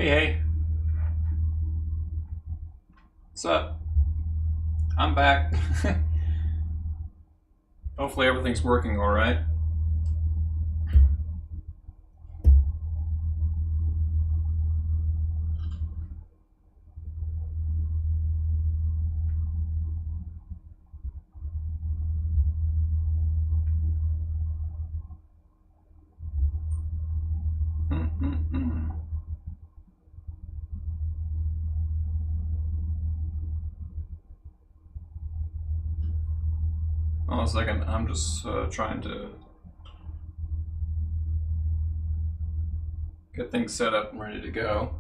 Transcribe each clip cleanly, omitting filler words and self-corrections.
Hey, hey. What's up? I'm back. Hopefully everything's working all right. Hold on a second. I'm just trying to get things set up and ready to go.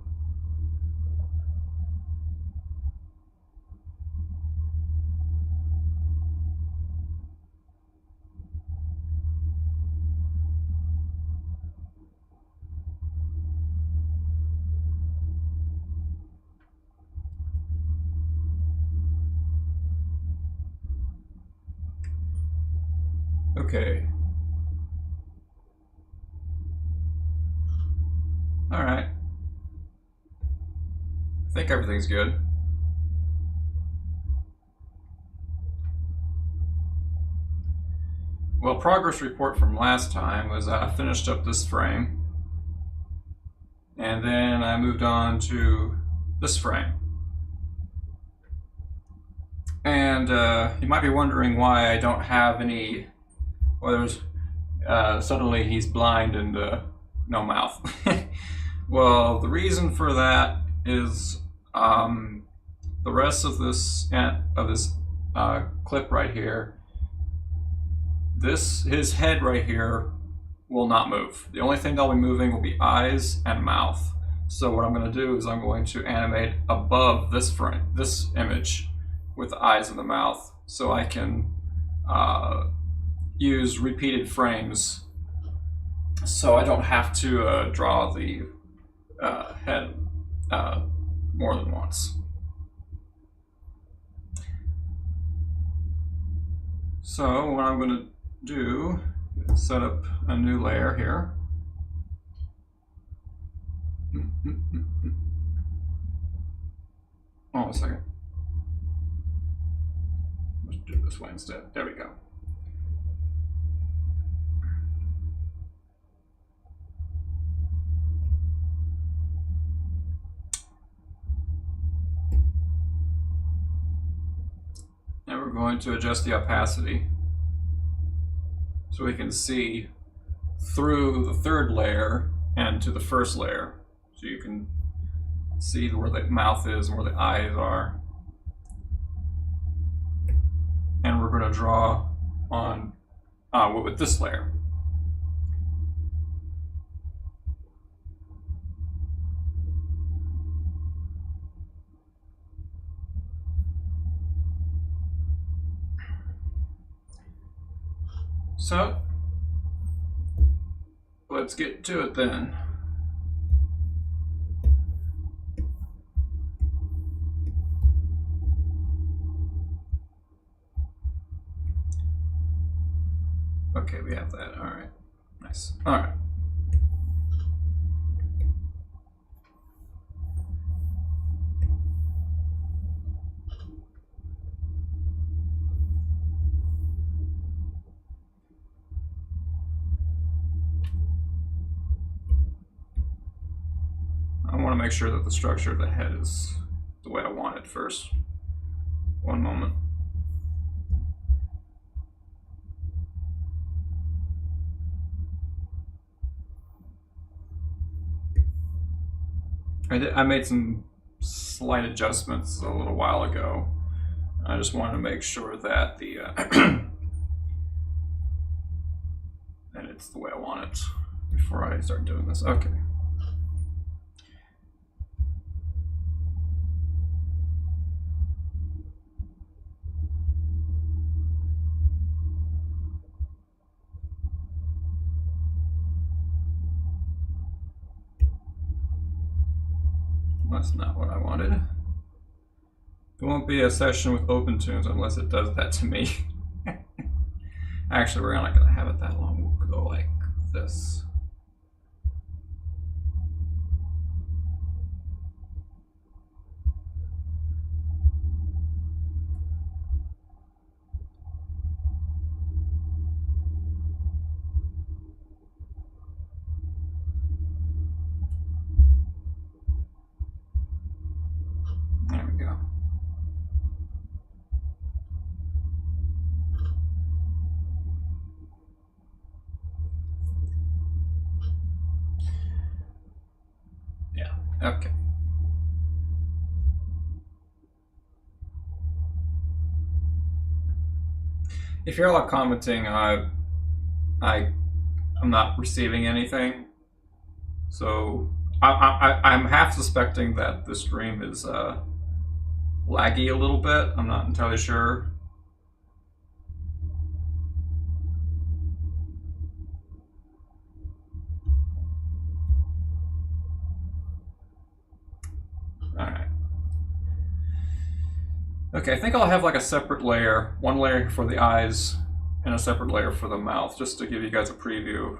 Okay. All right. I think everything's good. Well, progress report from last time was I finished up this frame, and then I moved on to this frame. And you might be wondering why I don't have any. Well, there's suddenly he's blind and no mouth. Well, the reason for that is the rest of this clip right here. His head right here will not move. The only thing that'll be moving will be eyes and mouth. So what I'm going to do is I'm going to animate above this frame, this image, with the eyes and the mouth, so I can use repeated frames, so I don't have to draw the head more than once. So what I'm going to do is set up a new layer here. Hold on a second. Let's do it this way instead. There we go. And we're going to adjust the opacity so we can see through the third layer and to the first layer. So you can see where the mouth is and where the eyes are. And we're going to draw on with this layer. So let's get to it then. Okay, we have that. All right, nice. All right. I want to make sure that the structure of the head is the way I want it first. One moment. I made some slight adjustments a little while ago. I just wanted to make sure that the that it's the way I want it before I start doing this. Okay. That's not what I wanted. It won't be a session with OpenToonz unless it does that to me. Actually, we're not going to have it that long. We'll go like this. Okay. If you're all commenting, I'm not receiving anything, so I'm half suspecting that the stream is laggy a little bit. I'm not entirely sure. All right. Okay, I think I'll have like a separate layer, one layer for the eyes and a separate layer for the mouth, just to give you guys a preview.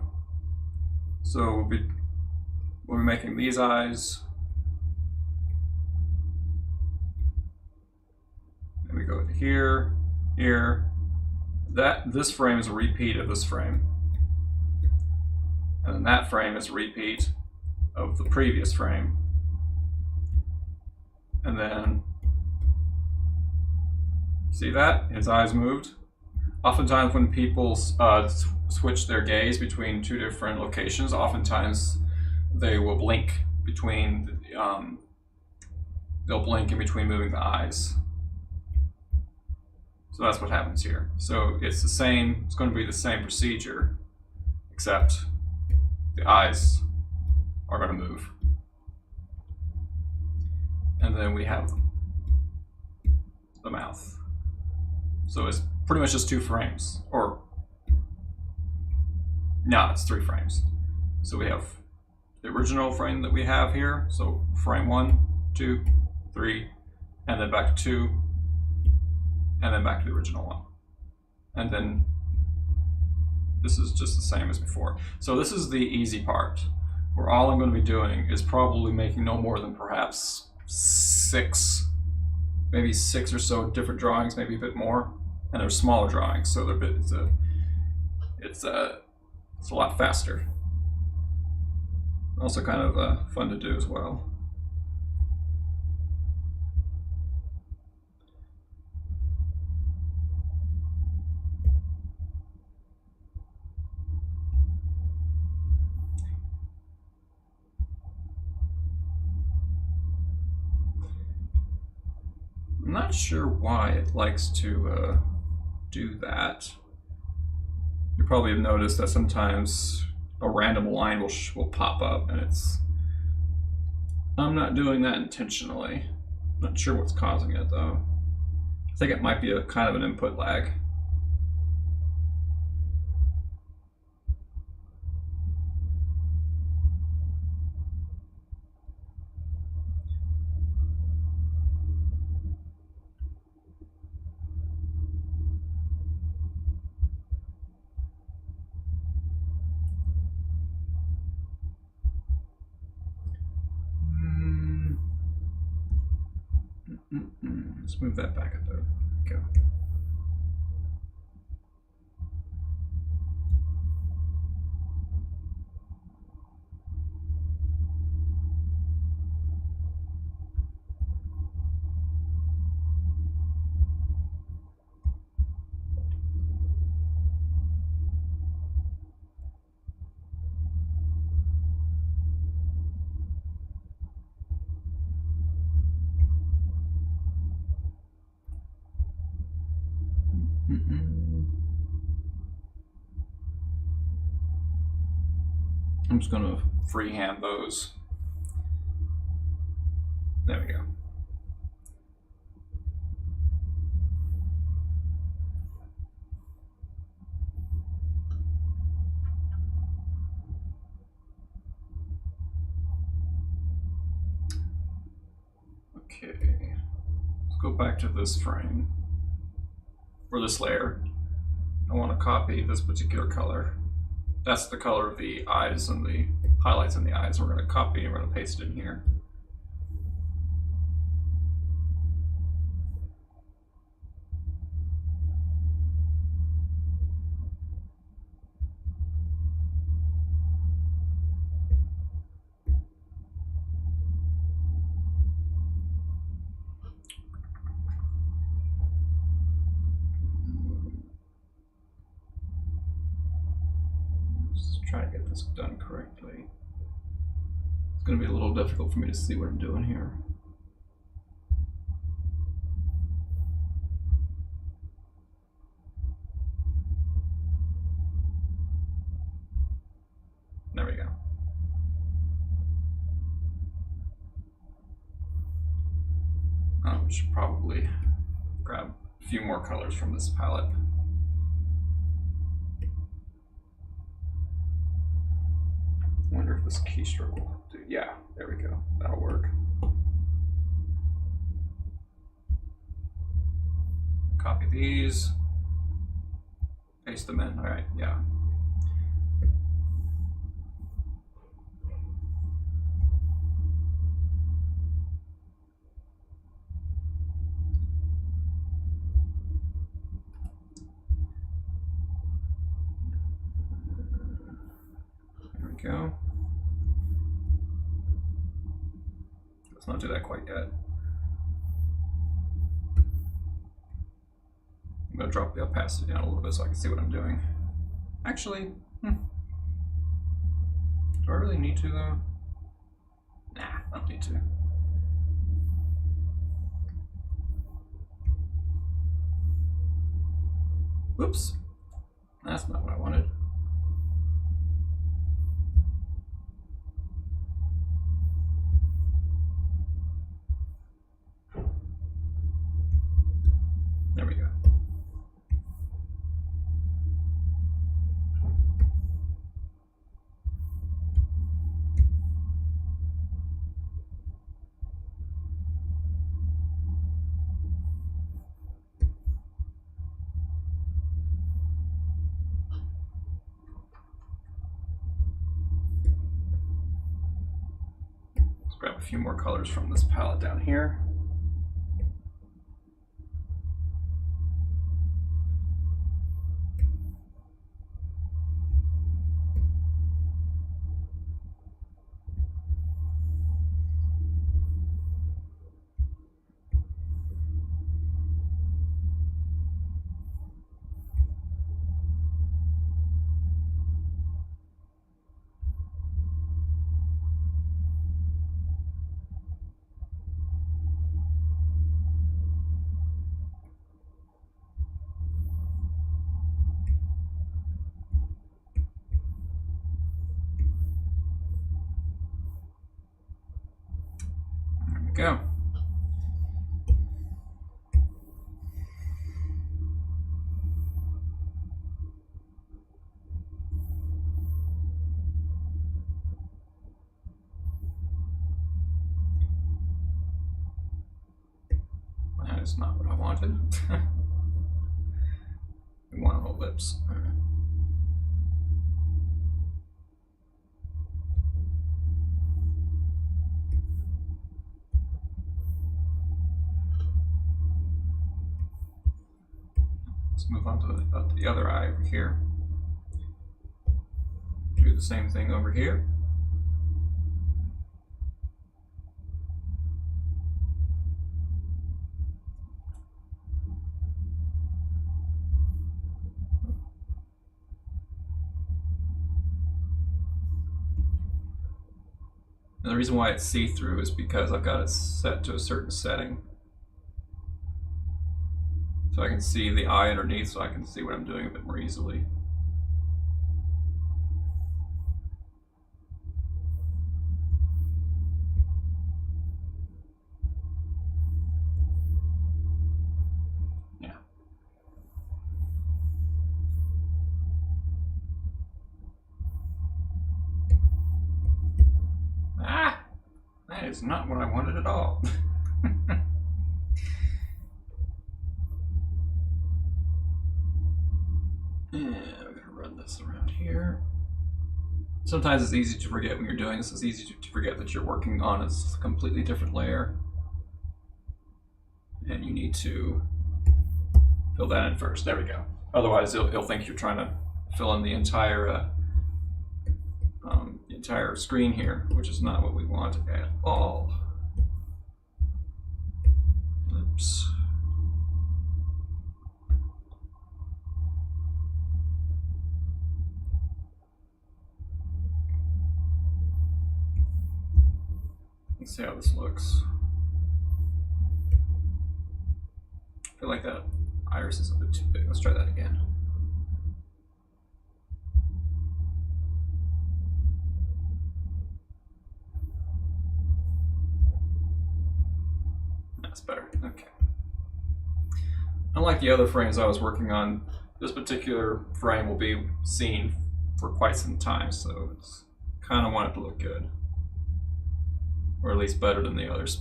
So we'll be making these eyes. And we go to here, here. This frame is a repeat of this frame. And then that frame is a repeat of the previous frame. And then, see that? His eyes moved. Oftentimes when people switch their gaze between two different locations, oftentimes they will blink between, they'll blink in between moving the eyes. So that's what happens here. So it's the same, it's going to be the same procedure, except the eyes are going to move. And then we have the mouth. So it's pretty much just 2 frames, or no, it's 3 frames. So we have the original frame that we have here. So frame 1, 2, 3, and then back to 2, and then back to the original one. And then this is just the same as before. So this is the easy part, where all I'm going to be doing is probably making no more than perhaps 6, maybe 6 or so different drawings, maybe a bit more. And they're smaller drawings, so they're it's a lot faster. Also kind of fun to do as well. I'm not sure why it likes to do that. You probably have noticed that sometimes a random line will pop up, and I'm not doing that intentionally. Not sure what's causing it though. I think it might be a kind of an input lag. Let's move that back a bit. Go. I'm just going to freehand those. There we go. Okay, let's go back to this frame, or this layer. I want to copy this particular color. That's the color of the eyes and the highlights in the eyes. We're going to copy and we're going to paste it in here. Try to get this done correctly. It's going to be a little difficult for me to see what I'm doing here. There we go. We should probably grab a few more colors from this palette. I wonder if this keystroke will do. Yeah, there we go. That'll work. Copy these, paste them in. All right, yeah. There we go. Let's not do that quite yet. I'm going to drop the opacity down a little bit so I can see what I'm doing. Actually, do I really need to though? Nah, I don't need to. Whoops, that's not what I wanted. There we go. Let's grab a few more colors from this palette down here. Go. That is not what I wanted. We want an ellipse. All right. Let's move on to the other eye over here. Do the same thing over here. And the reason why it's see-through is because I've got it set to a certain setting. So I can see the eye underneath, so I can see what I'm doing a bit more easily. Yeah. Ah! That is not what I wanted at all. And I'm going to run this around here. Sometimes it's easy to forget when you're doing this. It's easy to forget that you're working on a completely different layer. And you need to fill that in first. There we go. Otherwise, he'll think you're trying to fill in the entire screen here, which is not what we want at all. Oops. Let's see how this looks. I feel like that iris is a bit too big. Let's try that again. That's better. Okay. Unlike the other frames I was working on, this particular frame will be seen for quite some time, so it's kind of want it to look good. Or at least better than the others.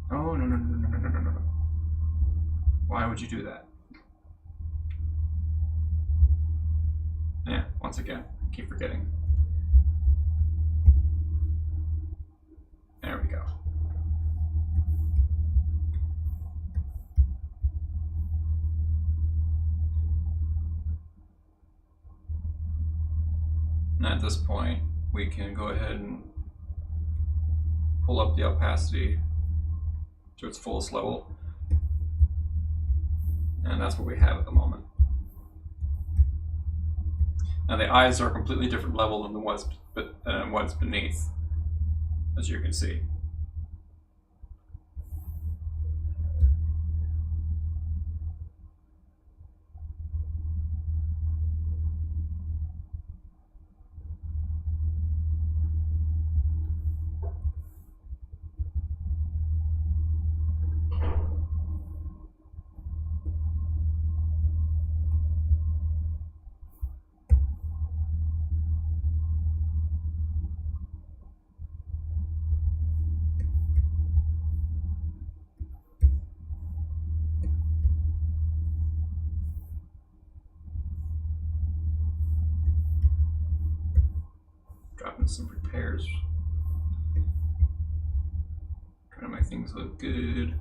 Oh, no, no, no, no, no, no, no, no. Why would you do that? Yeah, once again, I keep forgetting. There we go. And at this point, we can go ahead and pull up the opacity to its fullest level. And that's what we have at the moment. Now the eyes are a completely different level than the what's beneath, as you can see. Dropping some repairs. Trying to make things look good.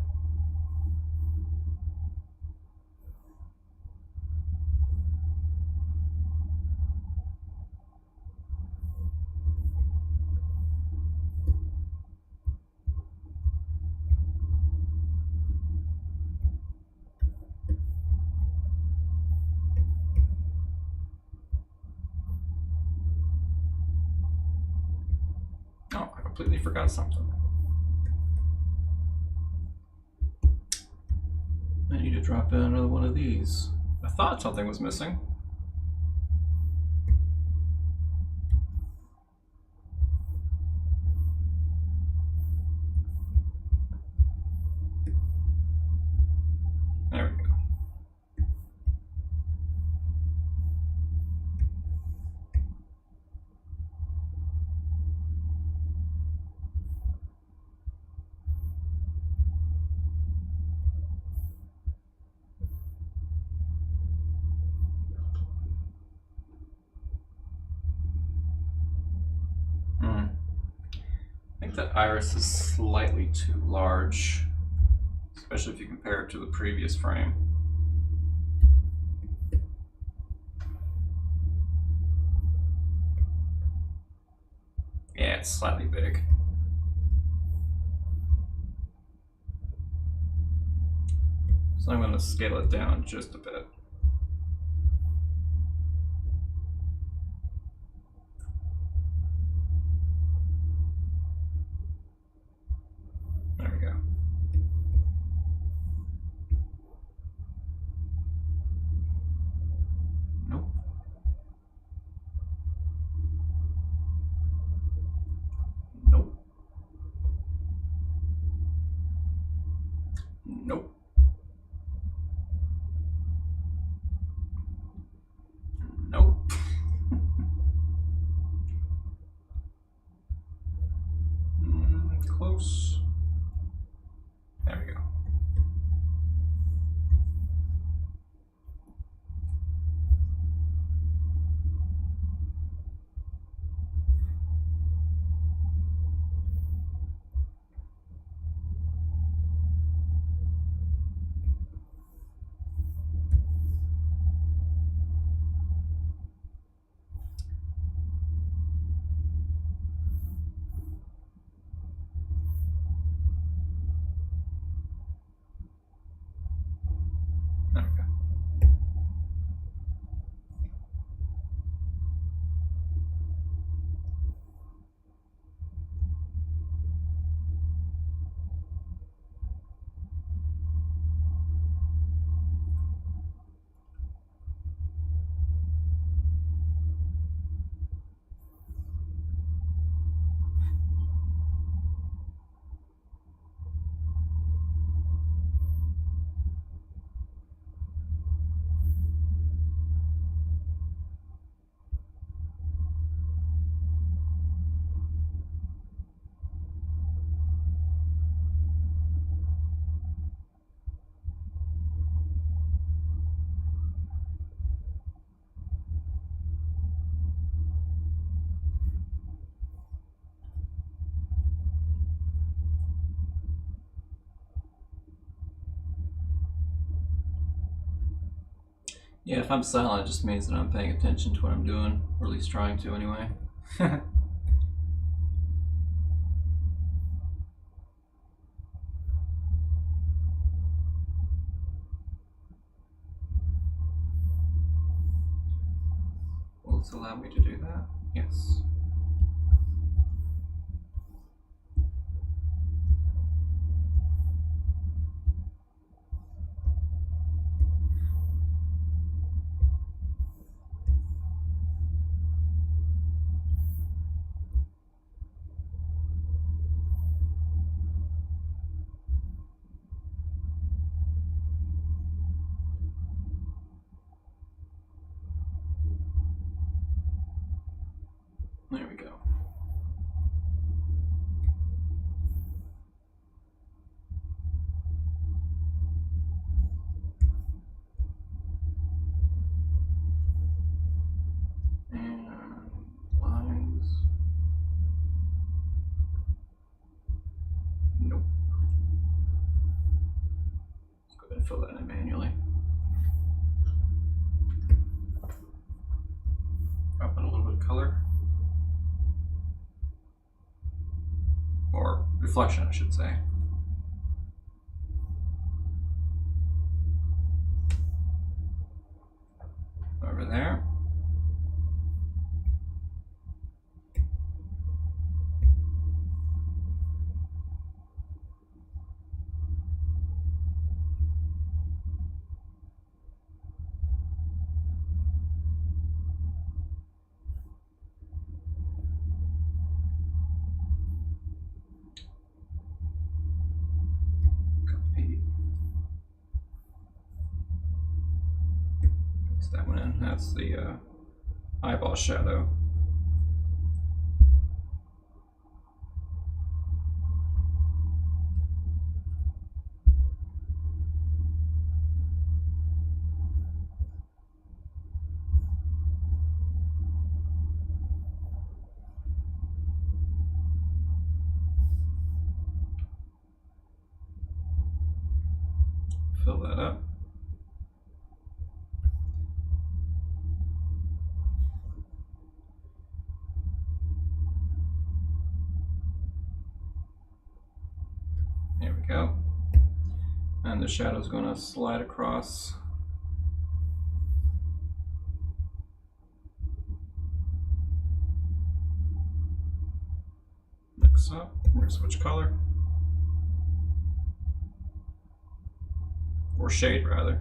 Oh, I completely forgot something. I need to drop in another one of these. I thought something was missing. There we go. I think that iris is slightly too large, especially if you compare it to the previous frame. Yeah, it's slightly big. So I'm going to scale it down just a bit. There we go. Nope. Nope. Nope. Nope. Close. There we go. Yeah, if I'm silent, it just means that I'm paying attention to what I'm doing, or at least trying to anyway. Will this allow me to do that? Yes. There we go. And lines. Nope. Let's go ahead and fill that in manually. Drop in a little bit of color. Or reflection, I should say. Over there. Copy. Paste that one in. That's the eyeball shadow. Fill that up. There we go. And the shadow is going to slide across. Mix up. We're going to switch color. Or shade, rather.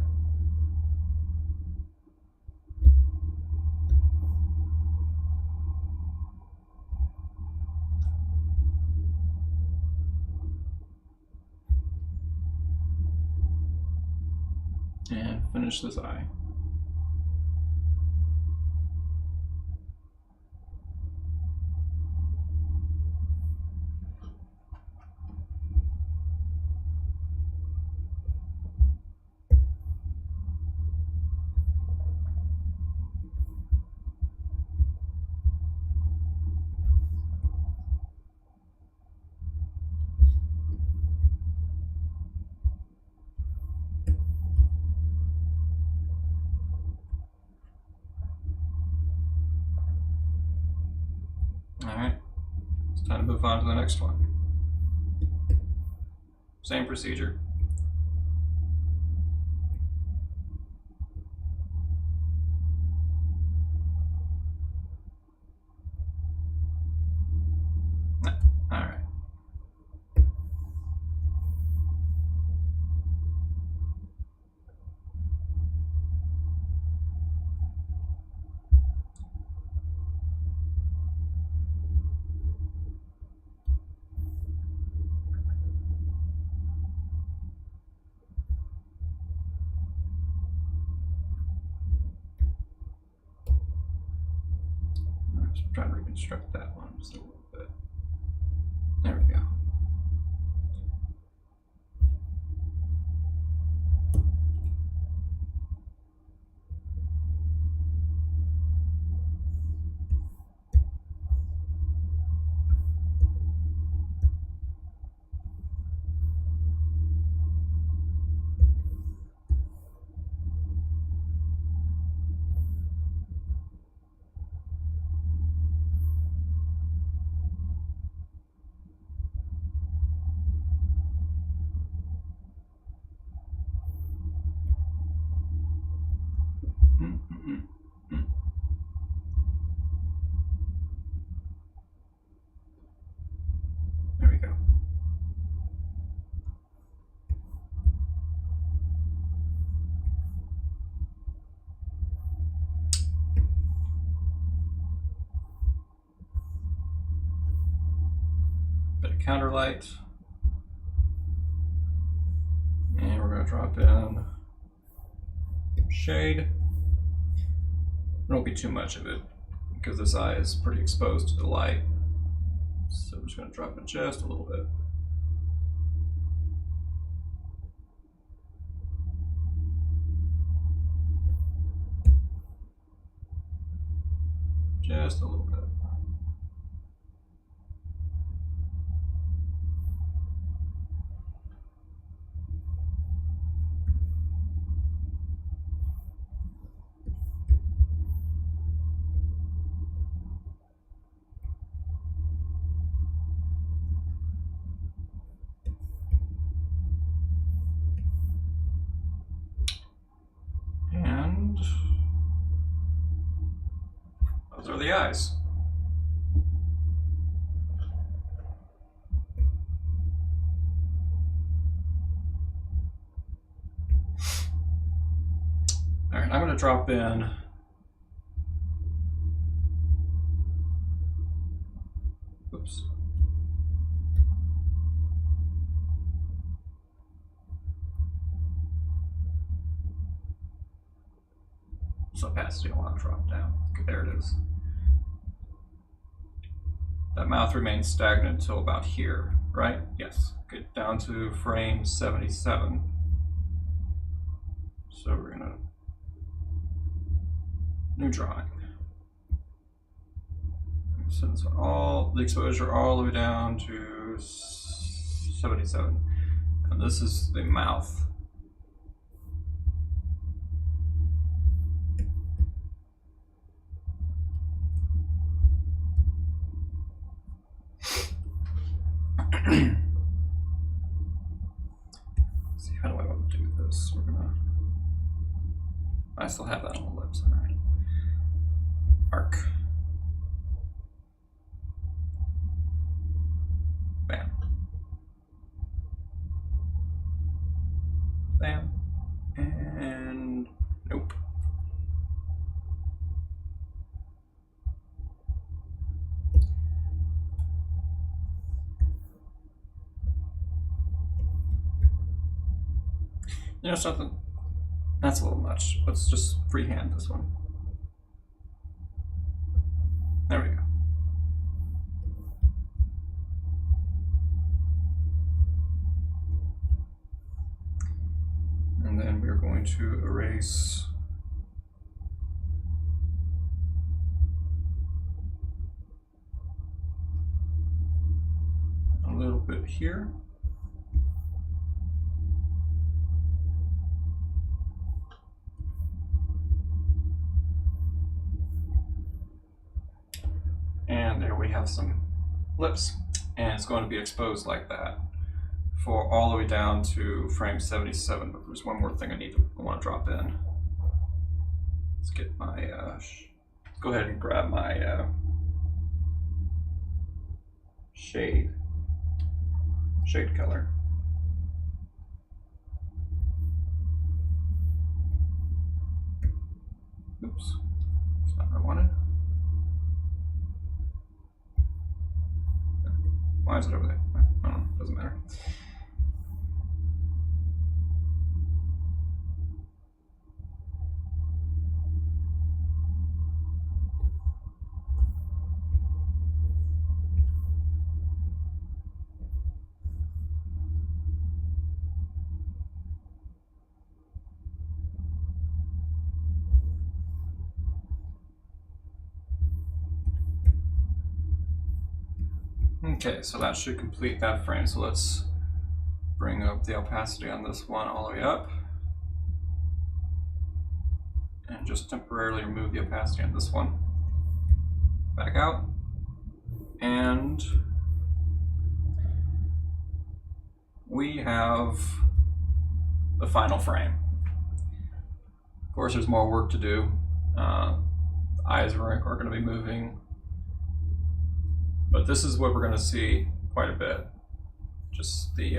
And finish this eye. Alright, it's time to move on to the next one. Same procedure. Alright. Just trying to reconstruct that one just a little bit. There we go. bit of counter light. And we're going to drop in shade. There won't be too much of it because this eye is pretty exposed to the light. So I'm just going to drop in just a little bit. Just a little bit. And those are the eyes. All right, I'm going to drop in oops. So opacity I want to drop down. Okay, there it is. That mouth remains stagnant until about here, right? Yes. Get down to frame 77. So we're gonna new drawing. Since all the exposure all the way down to 77, and this is the mouth. See, how do I want to do this? We're gonna. I still have that on the lips. All right. Arc. Bam. Bam. And nope. You know something? That's a little much. Let's just freehand this one. There we go. And then we're going to erase a little bit here. And there we have some lips, and it's going to be exposed like that for all the way down to frame 77. But there's one more thing I want to drop in. Let's get my let's go ahead and grab my shade color. Oops, that's not what I wanted. Why is it over there? I don't know, doesn't matter. Okay, so that should complete that frame. So let's bring up the opacity on this one all the way up. And just temporarily remove the opacity on this one. Back out. And we have the final frame. Of course, there's more work to do. The eyes are going to be moving. But this is what we're going to see quite a bit. Just the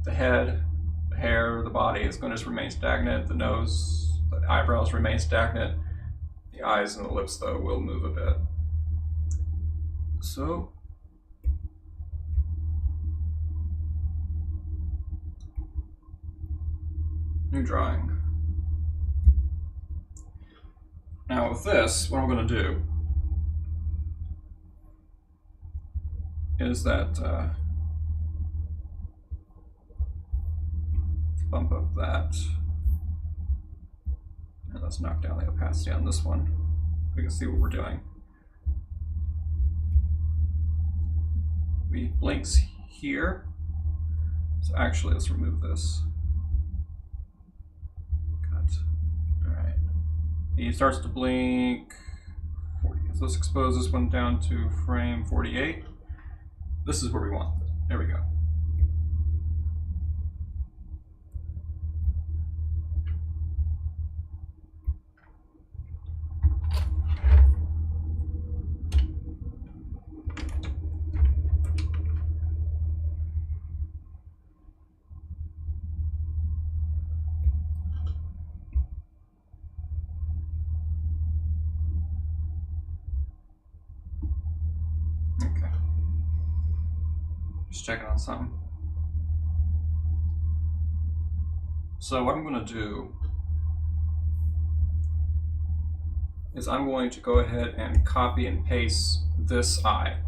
head, the hair, the body is going to just remain stagnant. The nose, the eyebrows remain stagnant. The eyes and the lips, though, will move a bit. So New drawing. Now with this, what I'm going to do is that let's bump up that, and let's knock down the opacity on this one. We can see what we're doing. We blinks here, so actually let's remove this. Alright. He starts to blink 40. So let's expose this one down to frame 48. This is where we want it. There we go. Just checking on something. So what I'm going to do is I'm going to go ahead and copy and paste this eye,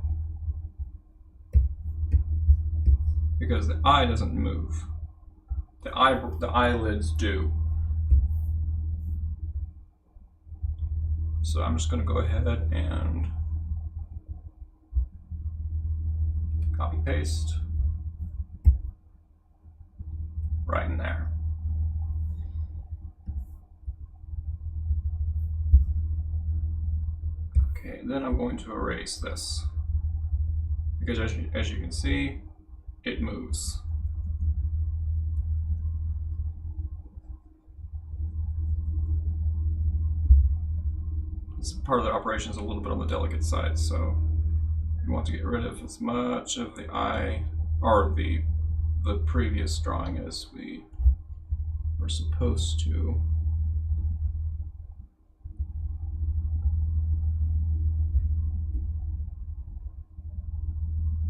because the eye doesn't move. The eyelids do. So I'm just going to go ahead and copy paste right in there. Okay, then I'm going to erase this, because as you can see, it moves. This part of the operation is a little bit on the delicate side, so we want to get rid of as much of the eye, or the previous drawing, as we were supposed to.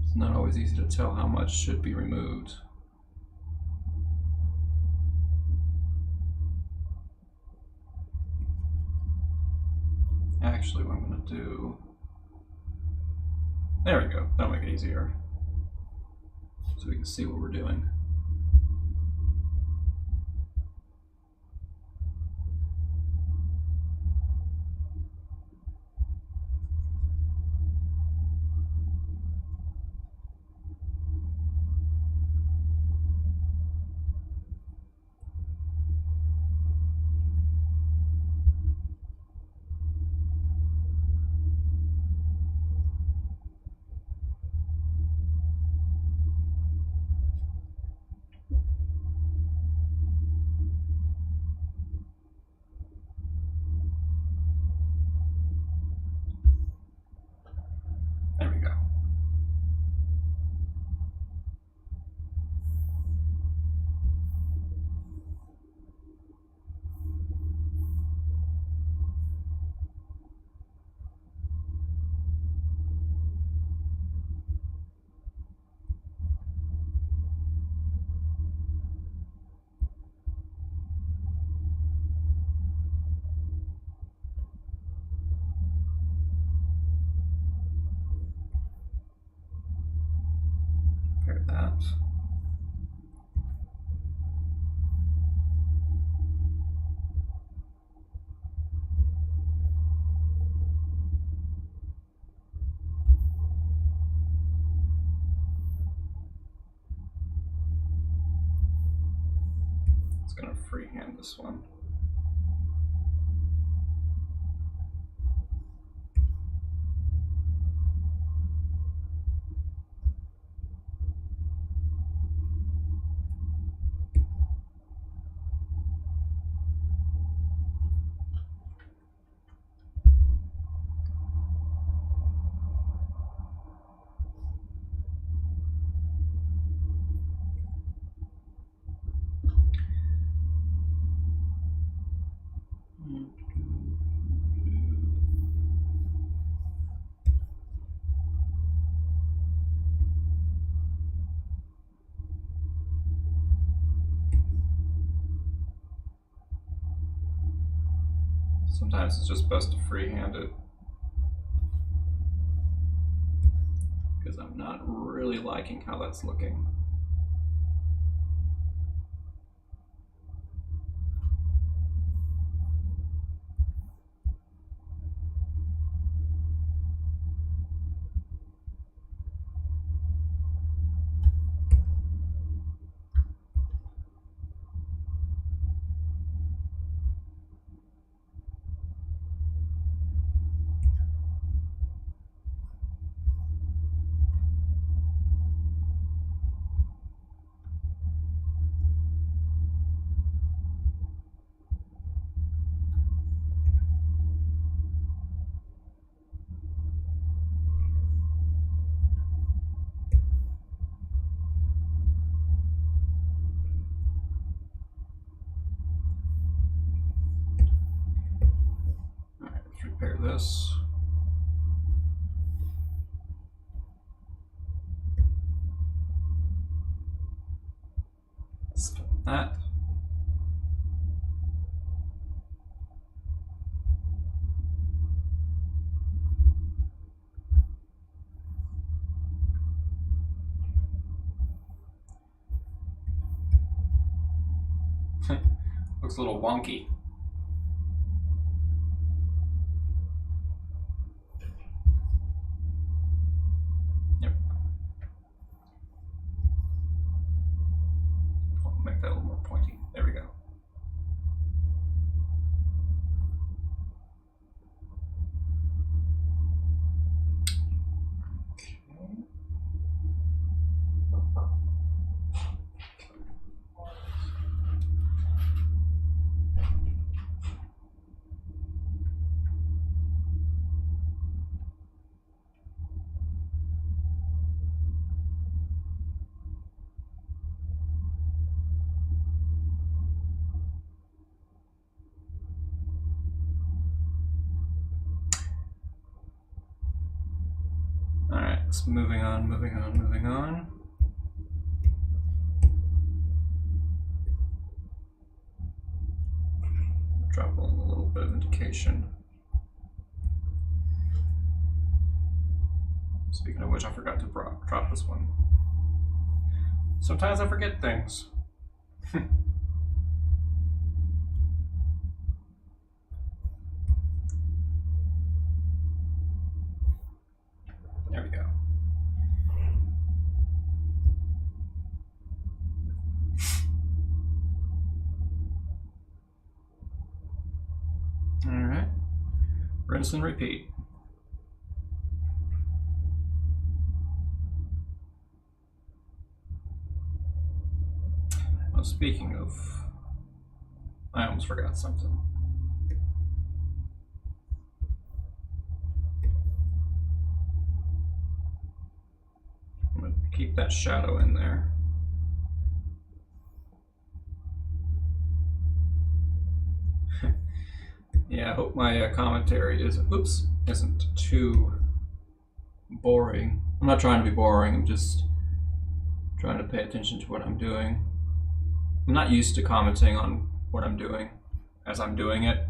It's not always easy to tell how much should be removed. Actually, what I'm going to do, there we go, that'll make it easier, so we can see what we're doing. There we go. Pair that. It's going to freehand this one. Sometimes it's just best to freehand it, because I'm not really liking how that's looking. Repair this. Stop that. Looks a little wonky. Make that a little more pointy. There we go. Alright, so moving on. Drop a little bit of indication. Speaking of which, I forgot to drop this one. Sometimes I forget things. There we go. All right. Rinse and repeat. Well, speaking of, I almost forgot something. I'm going to keep that shadow in there. Yeah, I hope my commentary isn't too boring. I'm not trying to be boring, I'm just trying to pay attention to what I'm doing. I'm not used to commenting on what I'm doing as I'm doing it.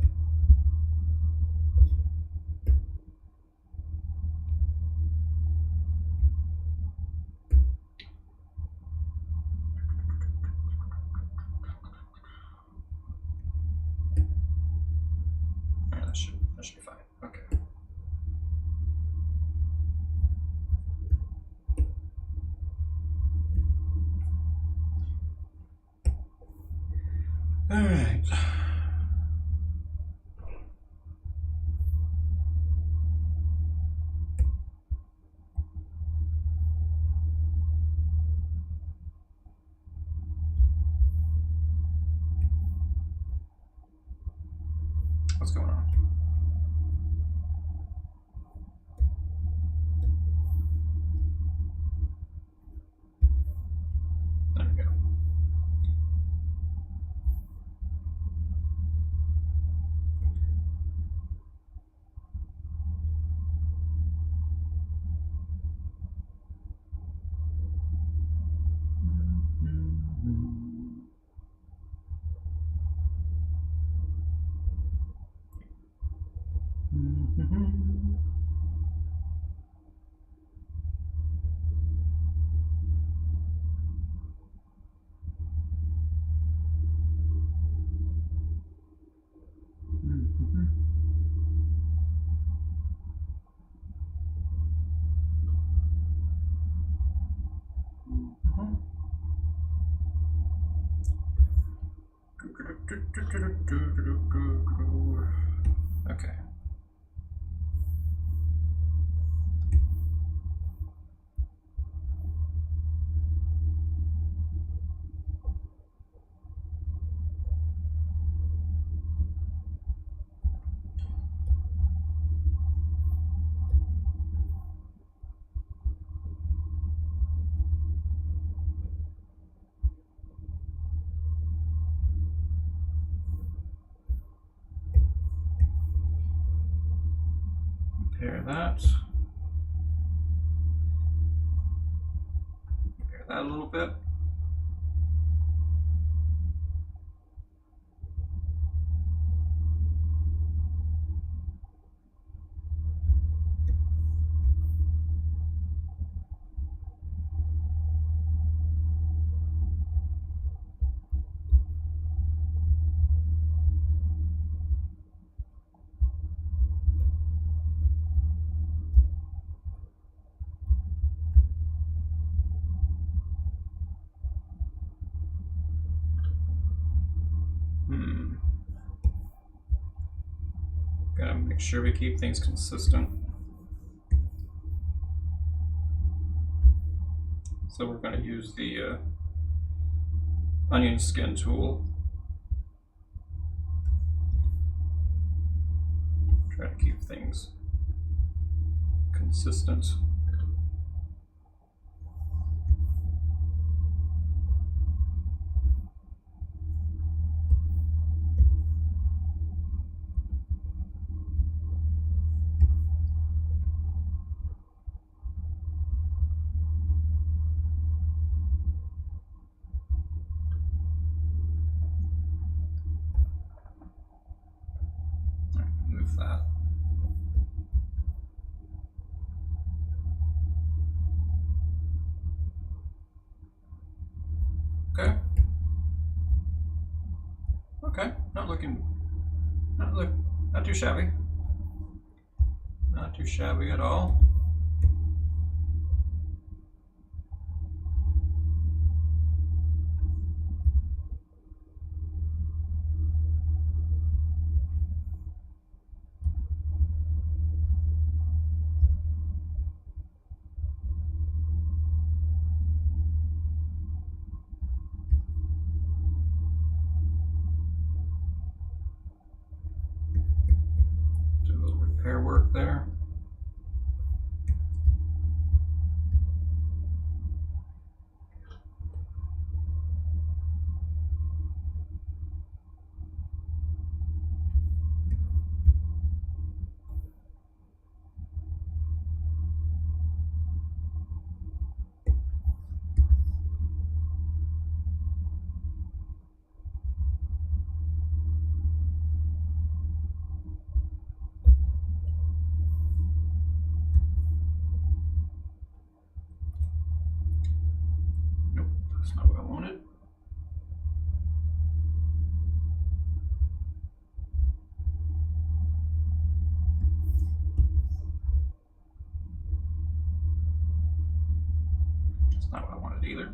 That should be fine. Okay. All right. What's going on? There we go. Okay. Compare that. Compare that a little bit. Gotta make sure we keep things consistent. So we're going to use the onion skin tool. Try to keep things consistent. Move that. Okay. Okay. Not too shabby. Not too shabby at all. Repair work there. Nope, that's not what I wanted. That's not what I wanted either.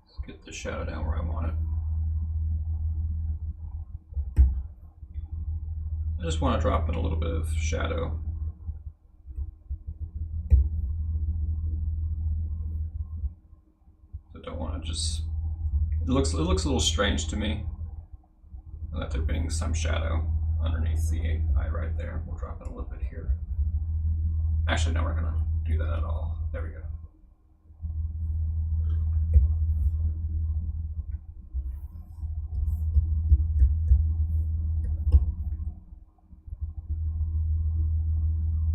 Let's get the shadow down where I want it. I just want to drop in a little bit of shadow. I don't want to just. It looks a little strange to me that there being some shadow underneath the eye right there. We'll drop it a little bit here. Actually, no, we're gonna do that at all. There we go.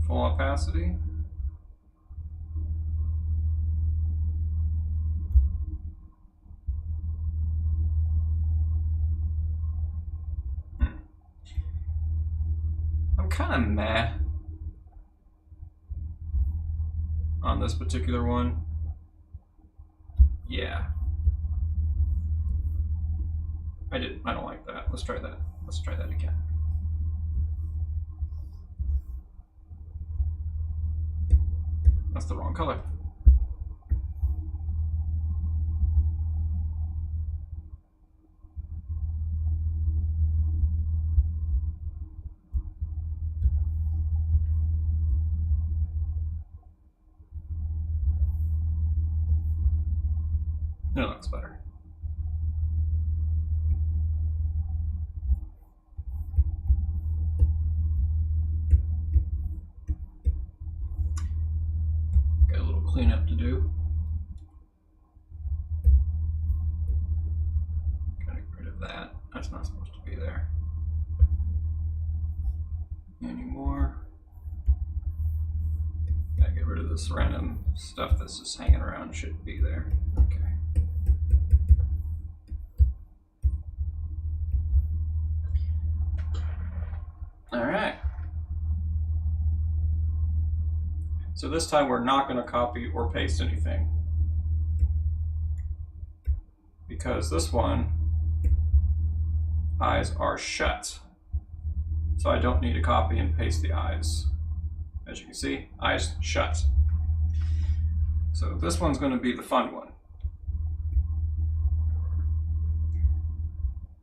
Full opacity. I'm kind of meh on this particular one. Yeah. I don't like that. Let's try that. Let's try that again. That's the wrong color. It looks better. Got a little cleanup to do. Gotta get rid of that. That's not supposed to be there anymore. Gotta get rid of this random stuff that's just hanging around. Shouldn't be there. Okay. All right. So this time we're not going to copy or paste anything, because this one, eyes are shut. So I don't need to copy and paste the eyes. As you can see, eyes shut. So this one's going to be the fun one.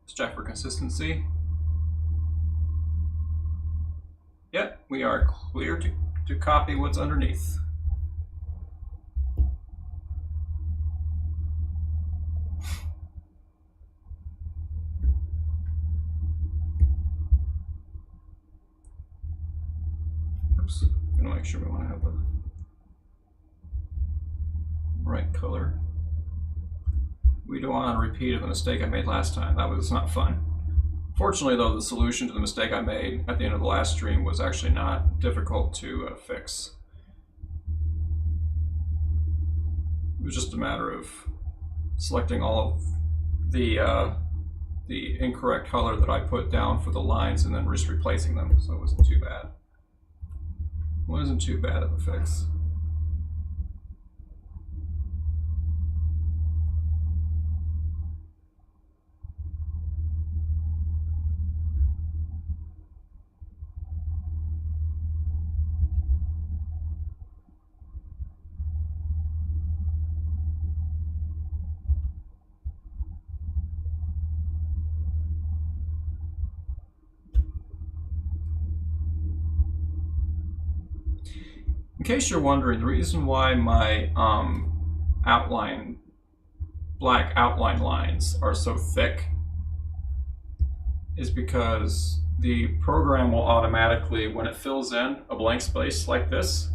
Let's check for consistency. Yep, we are clear to copy what's underneath. Oops, I'm gonna make sure we want to have the right color. We don't want to repeat the mistake I made last time. That was not fun. Fortunately, though, the solution to the mistake I made at the end of the last stream was actually not difficult to fix. It was just a matter of selecting all of the incorrect color that I put down for the lines and then just replacing them, so it wasn't too bad. It wasn't too bad of a fix. In case you're wondering, the reason why my black outline lines are so thick is because the program will automatically, when it fills in a blank space like this,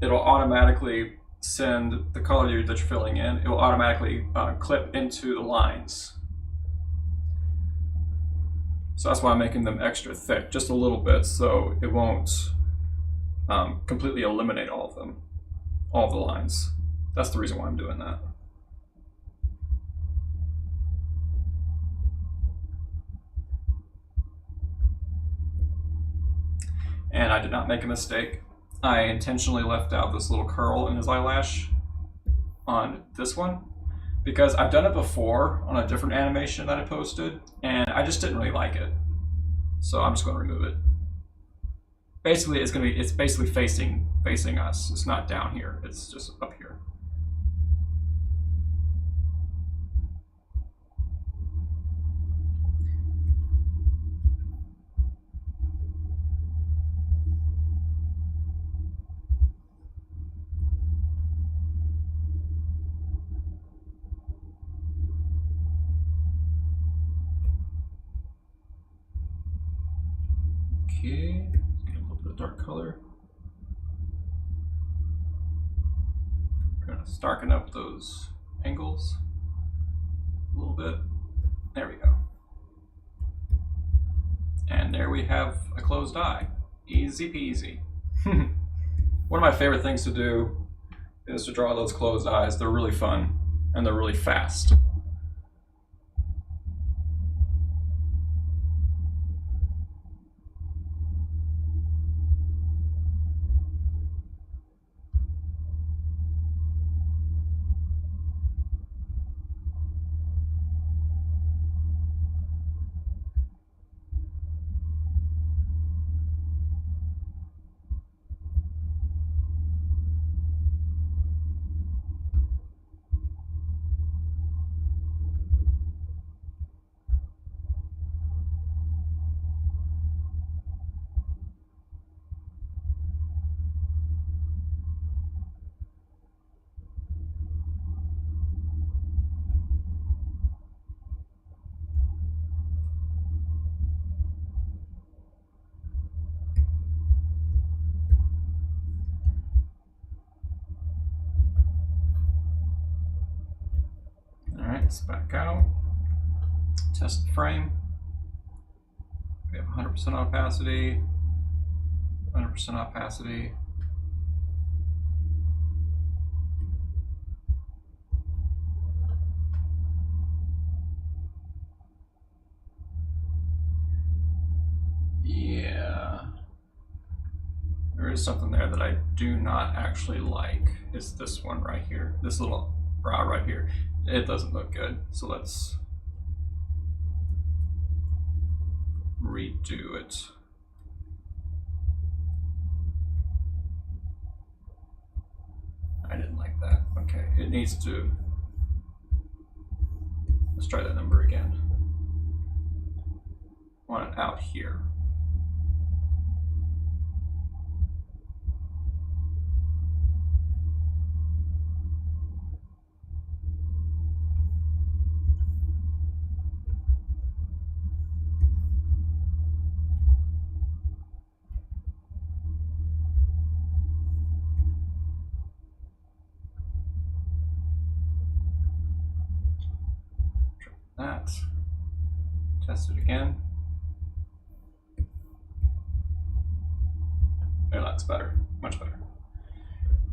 it'll automatically send the color that you're filling in, it will automatically clip into the lines. So that's why I'm making them extra thick, just a little bit, so it won't completely eliminate all of them, all of the lines. That's the reason why I'm doing that. And I did not make a mistake. I intentionally left out this little curl in his eyelash on this one, because I've done it before on a different animation that I posted, and I just didn't really like it. So I'm just going to remove it. Basically, it's basically facing us. It's not down here. It's just up here. Okay, get a little bit of dark color. Gonna darken up those angles a little bit. There we go. And there we have a closed eye. Easy peasy. One of my favorite things to do is to draw those closed eyes. They're really fun and they're really fast. Let's back out. Test the frame. We have 100% opacity, 100% opacity. Yeah. There is something there that I do not actually like. It's this one right here. This little brow right here. It doesn't look good. So let's redo it. I didn't like that. Okay, it needs to. Let's try that number again. I want it out here. That. Test it again. There, that's better. Much better.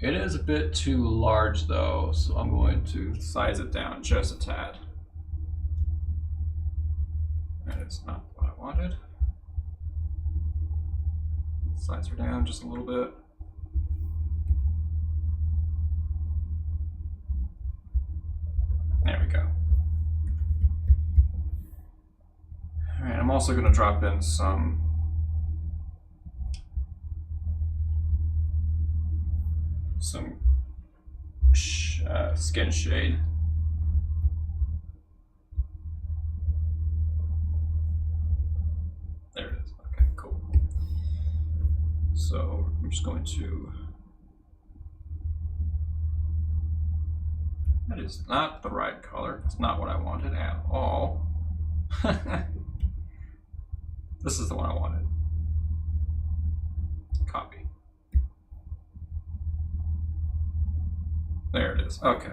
It is a bit too large though, so I'm going to size it down just a tad. And it's not what I wanted. Size her down just a little bit. There we go. All right, I'm also going to drop in some skin shade. There it is. Okay, cool. So I'm just going to. That is not the right color. It's not what I wanted at all. This is the one I wanted. Copy. There it is. Okay.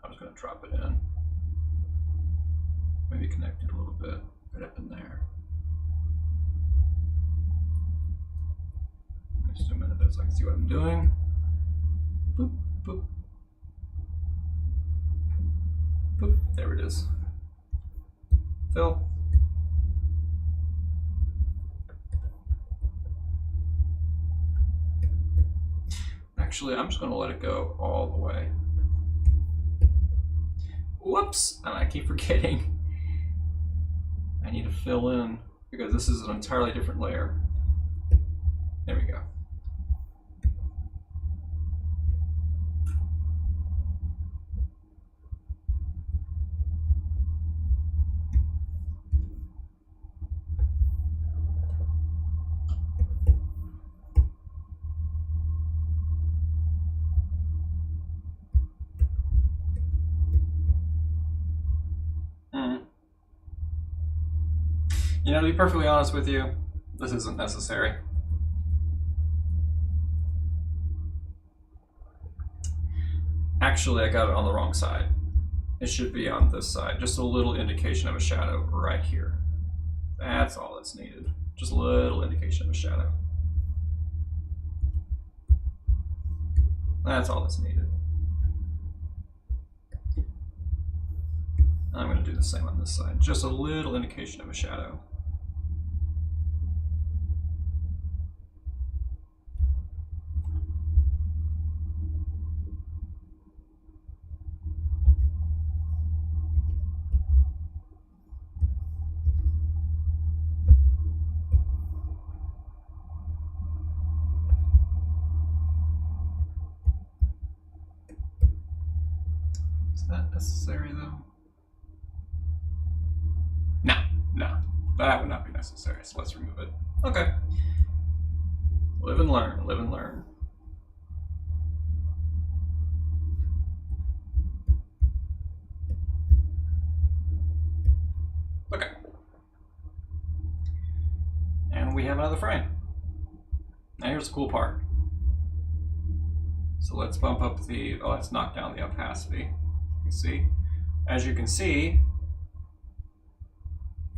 I'm just going to drop it in. Maybe connect it a little bit right up in there. Just zoom in a bit so I can see what I'm doing. Boop, boop. Boop. There it is. Fill. Actually, I'm just going to let it go all the way. Whoops! And I keep forgetting. I need to fill in because this is an entirely different layer. There we go. You know, to be perfectly honest with you, this isn't necessary. Actually, I got it on the wrong side. It should be on this side. Just a little indication of a shadow right here. That's all that's needed. Just a little indication of a shadow. That's all that's needed. I'm going to do the same on this side. Just a little indication of a shadow. Is that necessary though? No, that would not be necessary, so let's remove it. Okay. Live and learn, live and learn. Okay. And we have another frame. Now here's the cool part. So let's bump up the, let's knock down the opacity. You see, as you can see,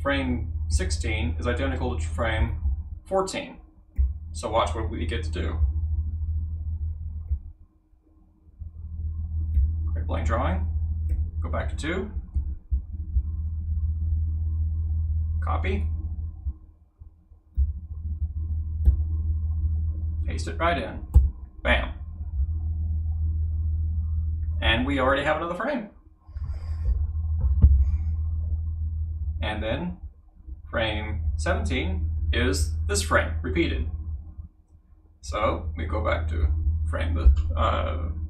frame 16 is identical to frame 14. So watch what we get to do. Create blank drawing, go back to 2, copy, paste it right in, bam. And we already have another frame. And then frame 17 is this frame repeated. So we go back to frame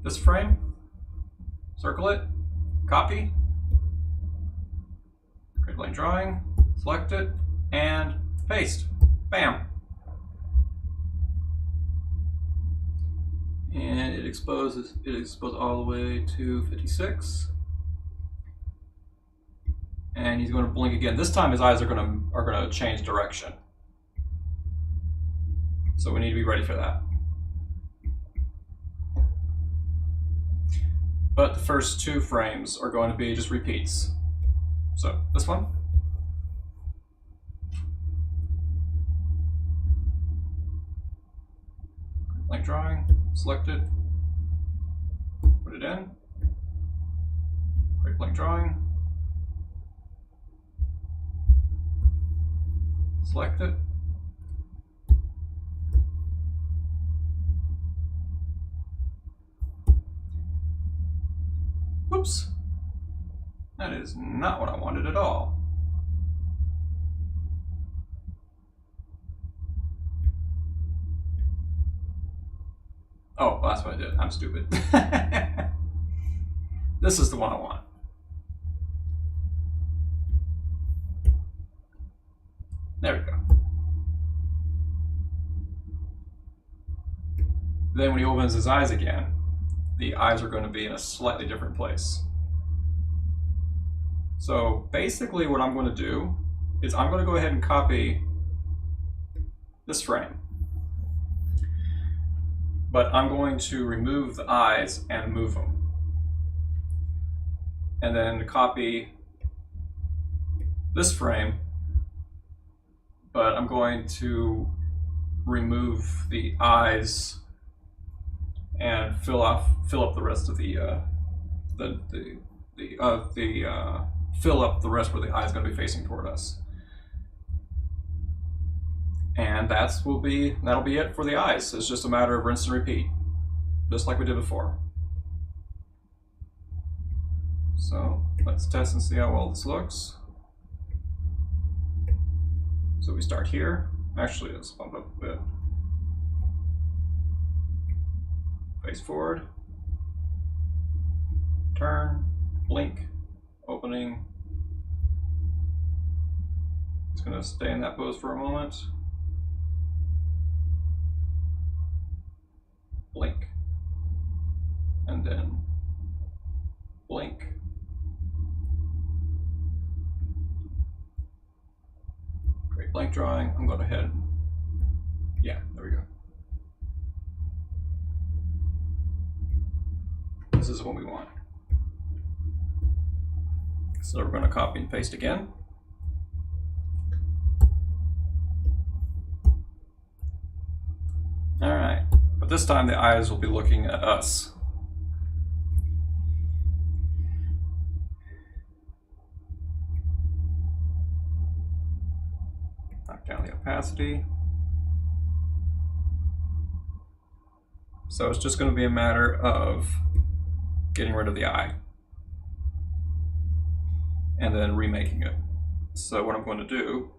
this frame, circle it, copy, create blank drawing, select it, and paste. Bam. And it exposes all the way to 56. And he's going to blink again. This time his eyes are going to change direction. So we need to be ready for that. But the first 2 frames are going to be just repeats. So this one. Blank drawing, select it, put it in, create blank drawing, select it, whoops, that is not what I wanted at all. Oh, well, that's what I did. I'm stupid. This is the one I want. There we go. Then when he opens his eyes again, the eyes are going to be in a slightly different place. So basically what I'm going to do is I'm going to go ahead and copy this frame. But I'm going to remove the eyes and move them. And then copy this frame, but I'm going to remove the eyes and fill up the rest of fill up the rest where the eye is going to be facing toward us. And that'll be it for the eyes. It's just a matter of rinse and repeat, just like we did before. So let's test and see how well this looks. So we start here. Actually, let's bump up a bit. Face forward, turn, blink, opening. It's going to stay in that pose for a moment. Blink, and then blink, great blank drawing. I'm going ahead, yeah, there we go. This is what we want. So we're going to copy and paste again. All right. But this time the eyes will be looking at us. Knock down the opacity. So it's just going to be a matter of getting rid of the eye and then remaking it. So what I'm going to do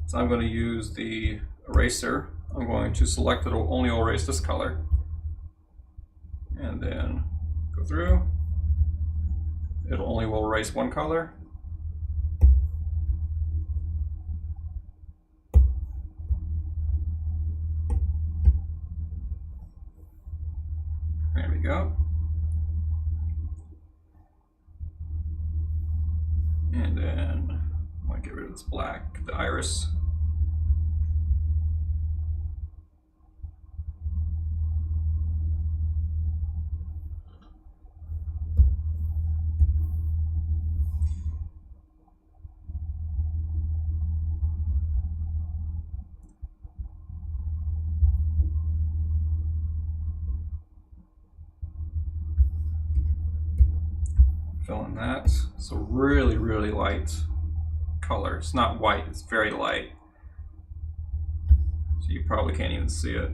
is I'm going to use the eraser. I'm going to select that it'll only erase this color, and then go through. It'll only will erase one color. There we go. And then I'm going to get rid of this black, the iris. fill in that. It's a really, really light color. It's not white, it's very light. So you probably can't even see it.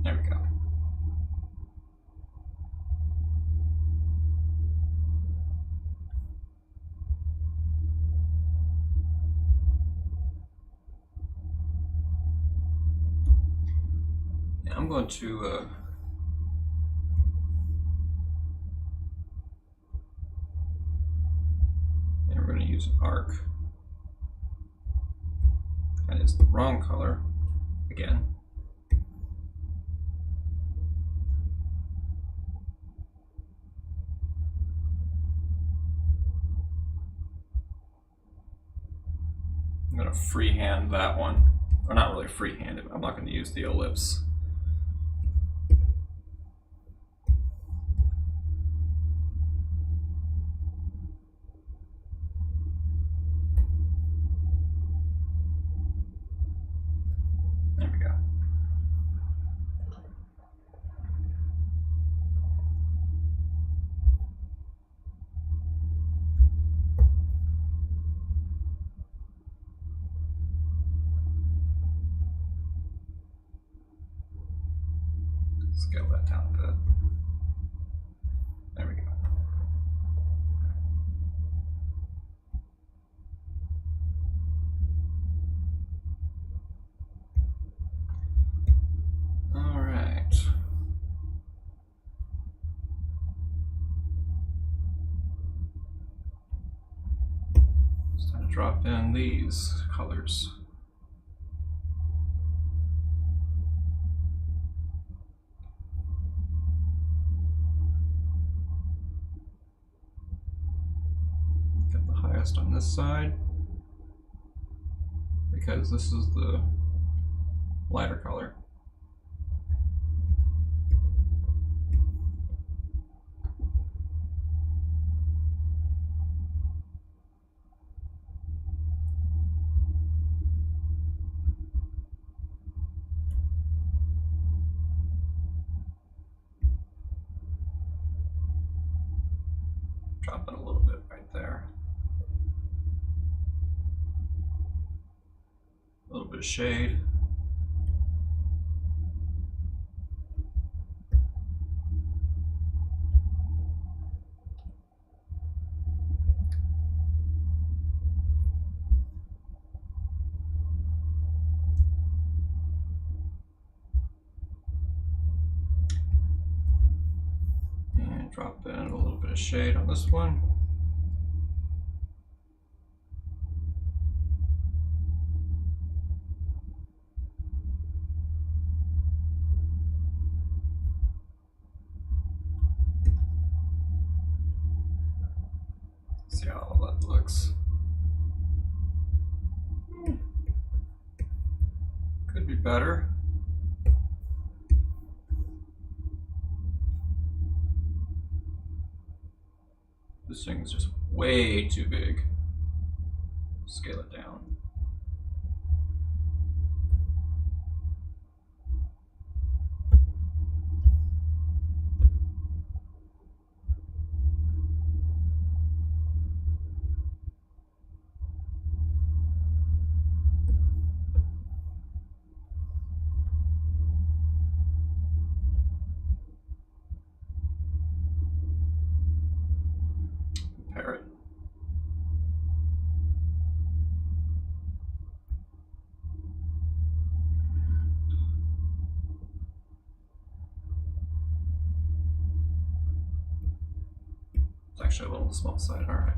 There we go. Now I'm going to and we're going to use an arc. That is the wrong color again. I'm going to freehand that one. Or not really freehand it, I'm not going to use the ellipse. There we go. Scale that down a bit. There we go. All right. It's time to drop in these colors. On this side because this is the lighter color. Drop it a little bit right there. A little bit of shade. And drop in a little bit of shade on this one. See how all that looks. Could be better. This thing is just way too big. Scale it down. actually a little on the small side. All right.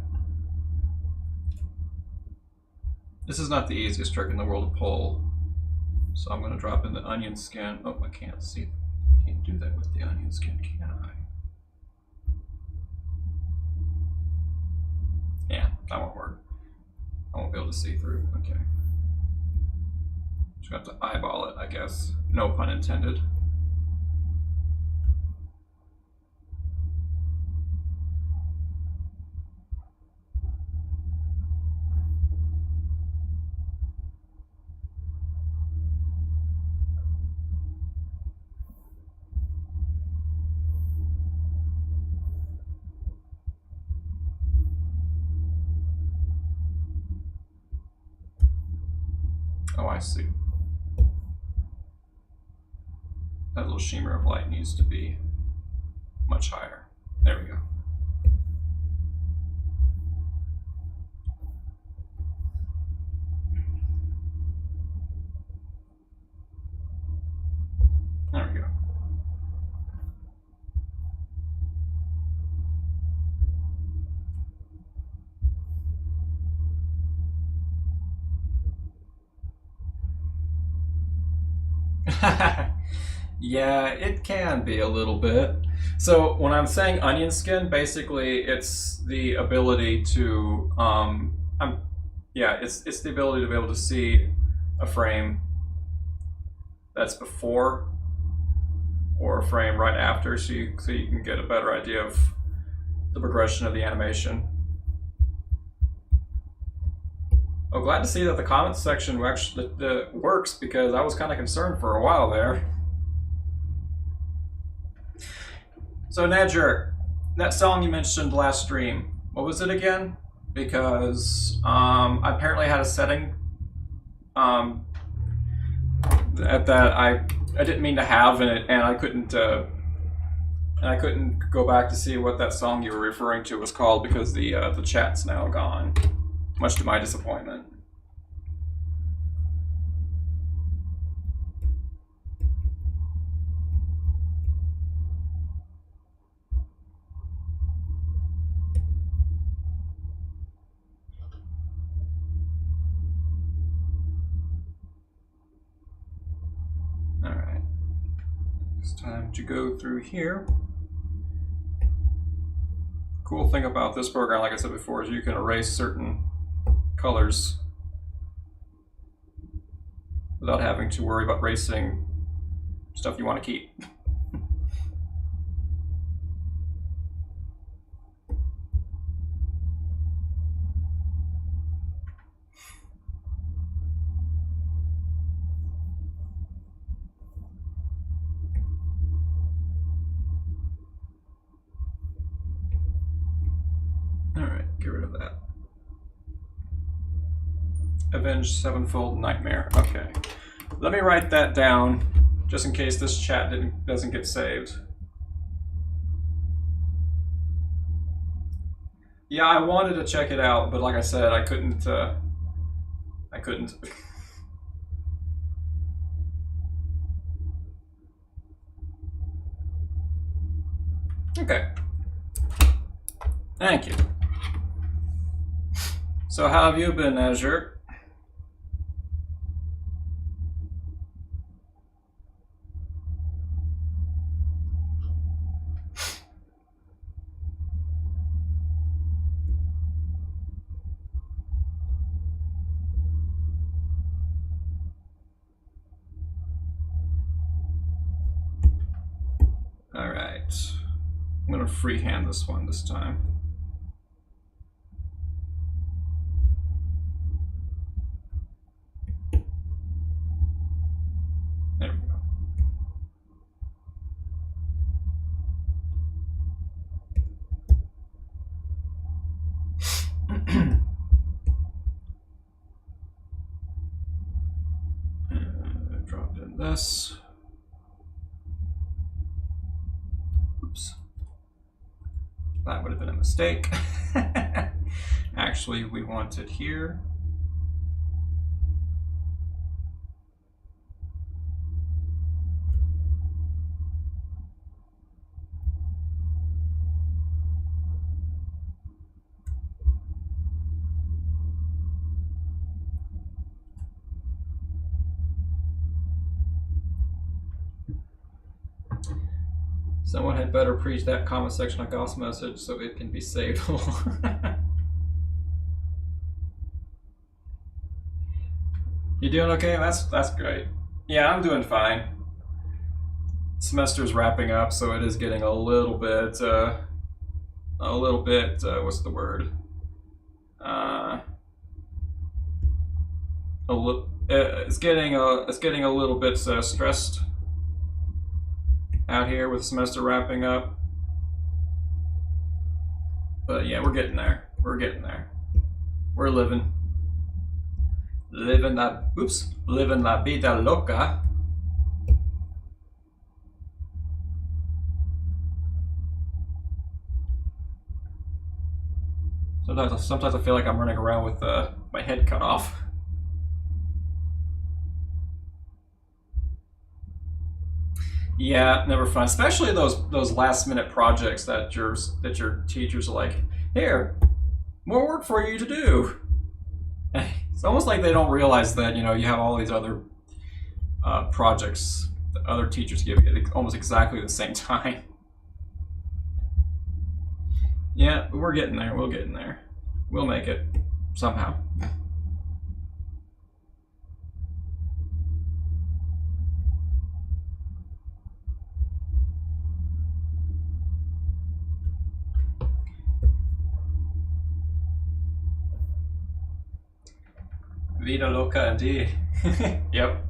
This is not the easiest trick in the world to pull, so I'm going to drop in the onion skin. Oh, I can't see. I can't do that with the onion skin, can I? Yeah, that won't work. I won't be able to see through. Okay. Just have to eyeball it, I guess. No pun intended. Oh, I see. That little shimmer of light needs to be much higher. There we go. There we go. Yeah, it can be a little bit. So when I'm saying onion skin, basically it's the ability to it's the ability to be able to see a frame that's before or a frame right after, so you can get a better idea of the progression of the animation. Oh, glad to see that the comments section actually works, because I was kind of concerned for a while there. So Nedger, that song you mentioned last stream, what was it again? Because I apparently had a setting that I didn't mean to have in it, and I couldn't go back to see what that song you were referring to was called, because the chat's now gone, much to my disappointment. All right, it's time to go through here. Cool thing about this program, like I said before, is you can erase certain colors without having to worry about erasing stuff you want to keep. Alright, get rid of that. Avenge Sevenfold Nightmare. Okay. Let me write that down, just in case this chat doesn't get saved. Yeah, I wanted to check it out, but like I said, I couldn't. Okay. Thank you. So how have you been, Azure? All right. I'm gonna freehand this one this time. There we go. Drop in this. Oops. That would have been a mistake. Actually, we want it here. Someone had better preach that comment section on gospel message so it can be saved. You doing okay? That's great. Yeah, I'm doing fine. Semester's wrapping up, so it is getting a little bit, what's the word? It's getting a little bit stressed out here with the semester wrapping up. But yeah, we're getting there. We're getting there. We're living la vida loca. Sometimes I feel like I'm running around with my head cut off. Yeah, never fun. Especially those last minute projects that your teachers are like, here, more work for you to do. It's almost like they don't realize that you have all these other projects that other teachers give you at almost exactly the same time. Yeah, but we're getting there. We'll get in there. We'll make it somehow. Vida loca indeed. Yep.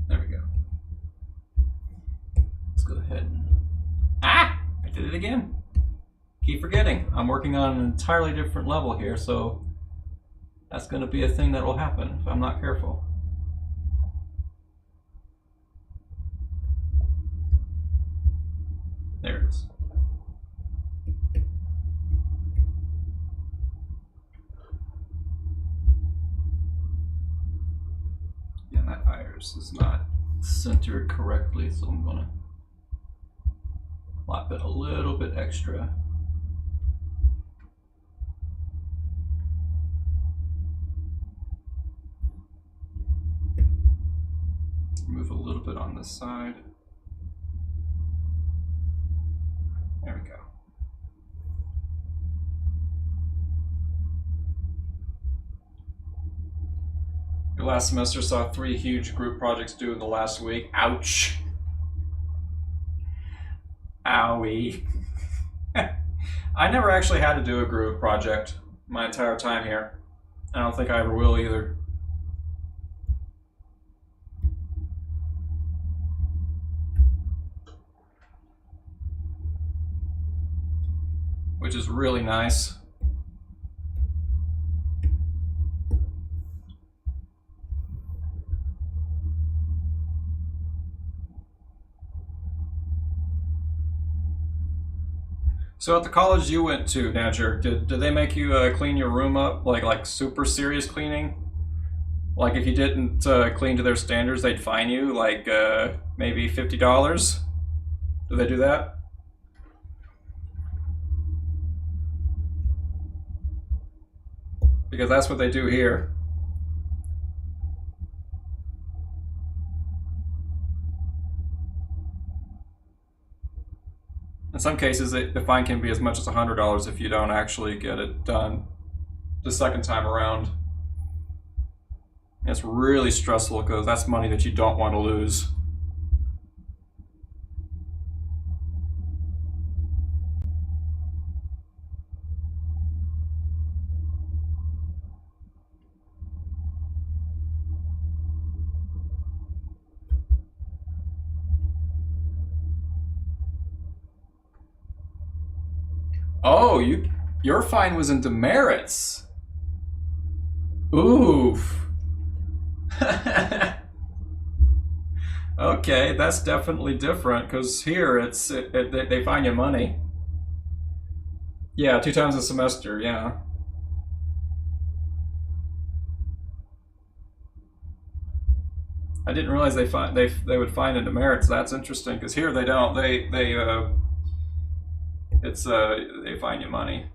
There we go. Let's go ahead. I did it again. Keep forgetting. I'm working on an entirely different level here, so that's going to be a thing that will happen if I'm not careful. There it is. Yeah, that iris is not centered correctly, so I'm gonna lap it a little bit extra. Move a little bit on this side. There we go. Your last semester saw 3 huge group projects due in the last week. Ouch. Owie. I never actually had to do a group project my entire time here. I don't think I ever will either. Which is really nice. So at the college you went to, Nadger, did they make you clean your room up, like super serious cleaning? Like if you didn't clean to their standards, they'd fine you, like maybe $50? Do they do that? Because that's what they do here. In some cases, the fine can be as much as $100 if you don't actually get it done the second time around. And it's really stressful because that's money that you don't want to lose. Oh, your fine was in demerits. Oof. Okay, that's definitely different because here they fine you money. Yeah, 2 times a semester. Yeah. I didn't realize they would fine in demerits. That's interesting because here they don't. It's they fine you money.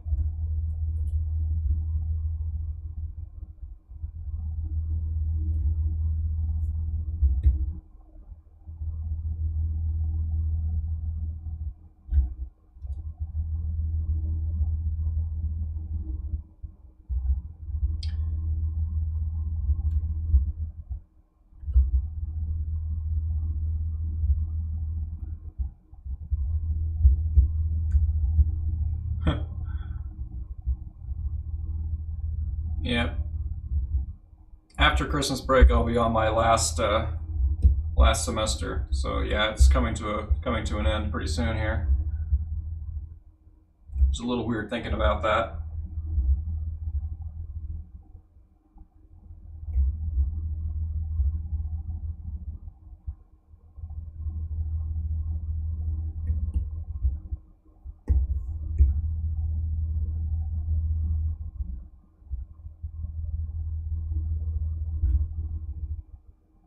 Yep. After Christmas break, I'll be on my last semester. So yeah, it's coming to an end pretty soon here. It's a little weird thinking about that.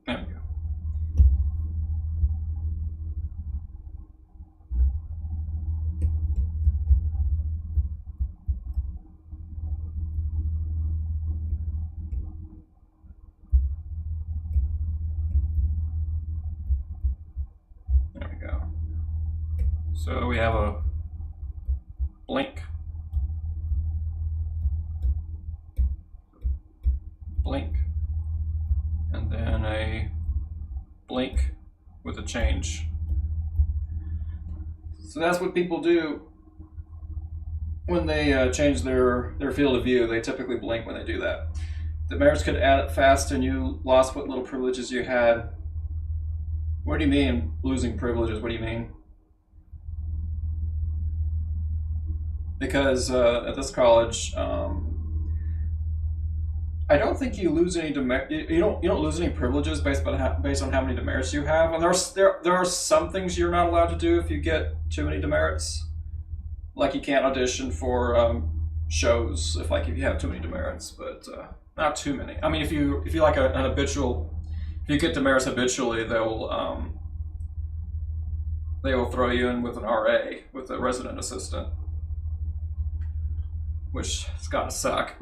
There we go. There we go. So we have a blink, blink, and then a blink with a change. So that's what people do when they change their field of view. They typically blink when they do that. The mayors could add it fast and you lost what little privileges you had. What do you mean losing privileges? What do you mean? Because at this college, I don't think you lose any you don't lose any privileges based on how many demerits you have. And there are some things you're not allowed to do if you get too many demerits. Like you can't audition for shows if you have too many demerits, but not too many. I mean, if you like an habitual, if you get demerits habitually, they will throw you in with an RA, with a resident assistant, which has got to suck.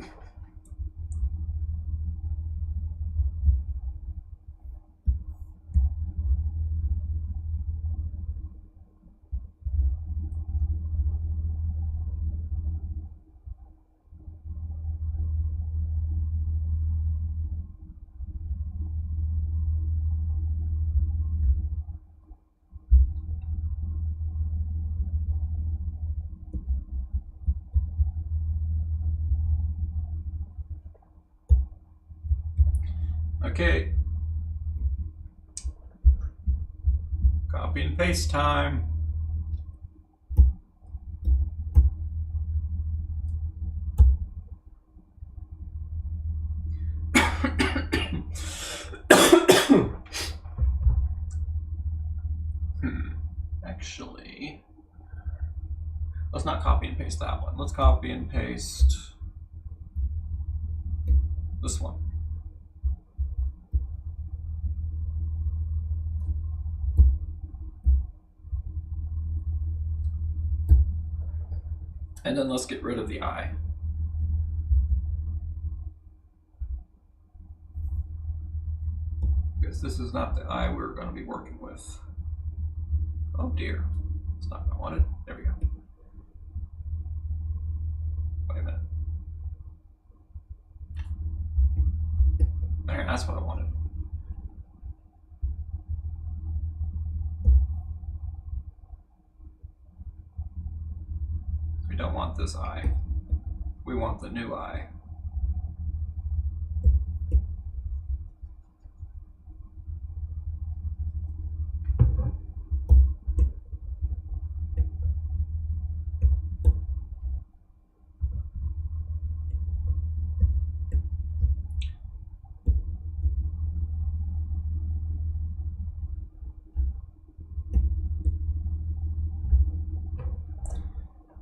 Okay. Copy and paste time. Actually, let's not copy and paste that one. Let's copy and paste this one. And then let's get rid of the I. Because this is not the I we're going to be working with. Oh dear, it's not what I wanted. There we go. Wait a minute. There, that's what I wanted. We don't want this I. We want the new I.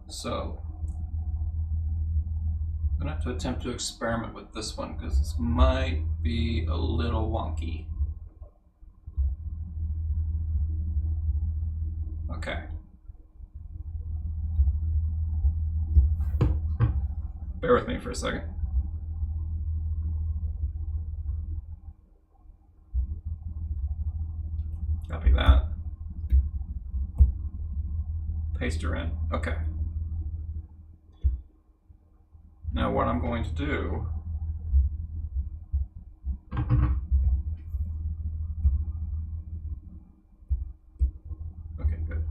So I'm gonna have to attempt to experiment with this one because this might be a little wonky. Okay. Bear with me for a second. Copy that. Paste her in. Okay. Now what I'm going to do okay, good.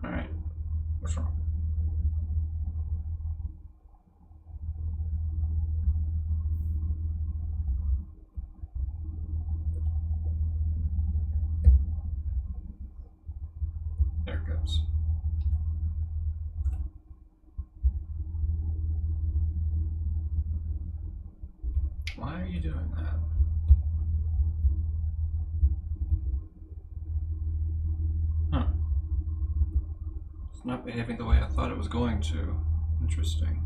All right. What's wrong? There it goes. Why are you doing that? Huh. It's not behaving the way I thought it was going to. Interesting.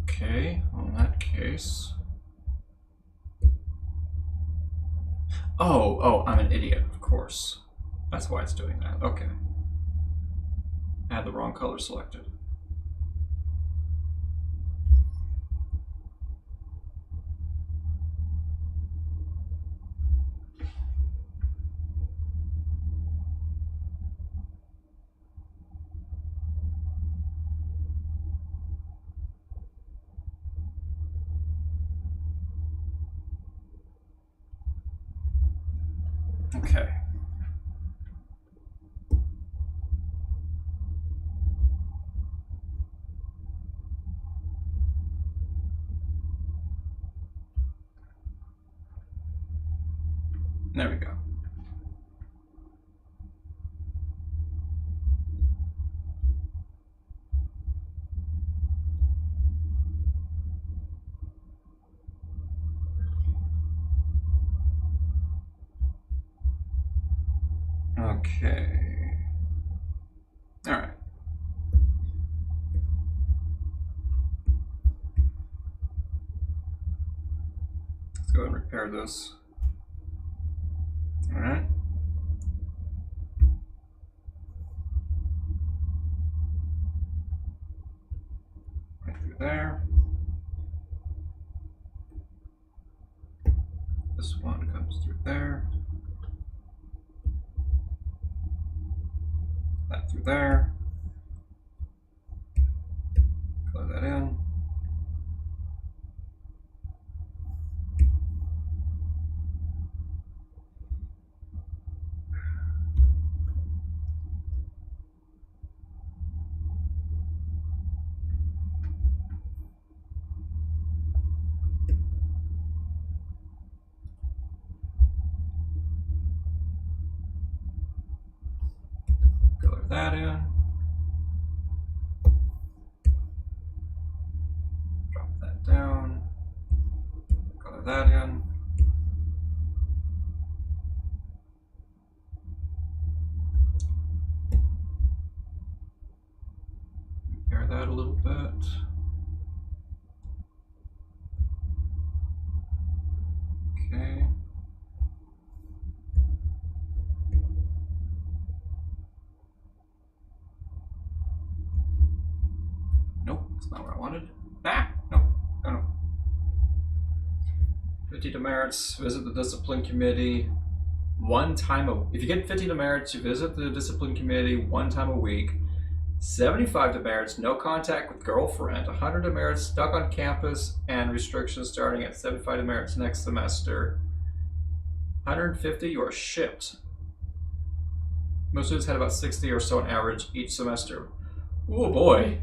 Okay, well, in that case. Oh, I'm an idiot, of course. That's why it's doing that. Okay. I had the wrong color selected. Okay. There we go. Okay. All right. Let's go ahead and repair this. All right. Right through there. This one comes through there. That through there. Color that in. Color that in. Drop that down. Color that in. Repair that a little bit. Okay. Nope, that's not what I wanted. Ah, nope, no. 50 demerits, visit the discipline committee one time if you get 50 demerits, you visit the discipline committee one time a week. 75 demerits, no contact with girlfriend. 100 demerits, stuck on campus, and restrictions starting at 75 demerits next semester. 150, you are shipped. Most students had about 60 or so on average each semester. Oh boy.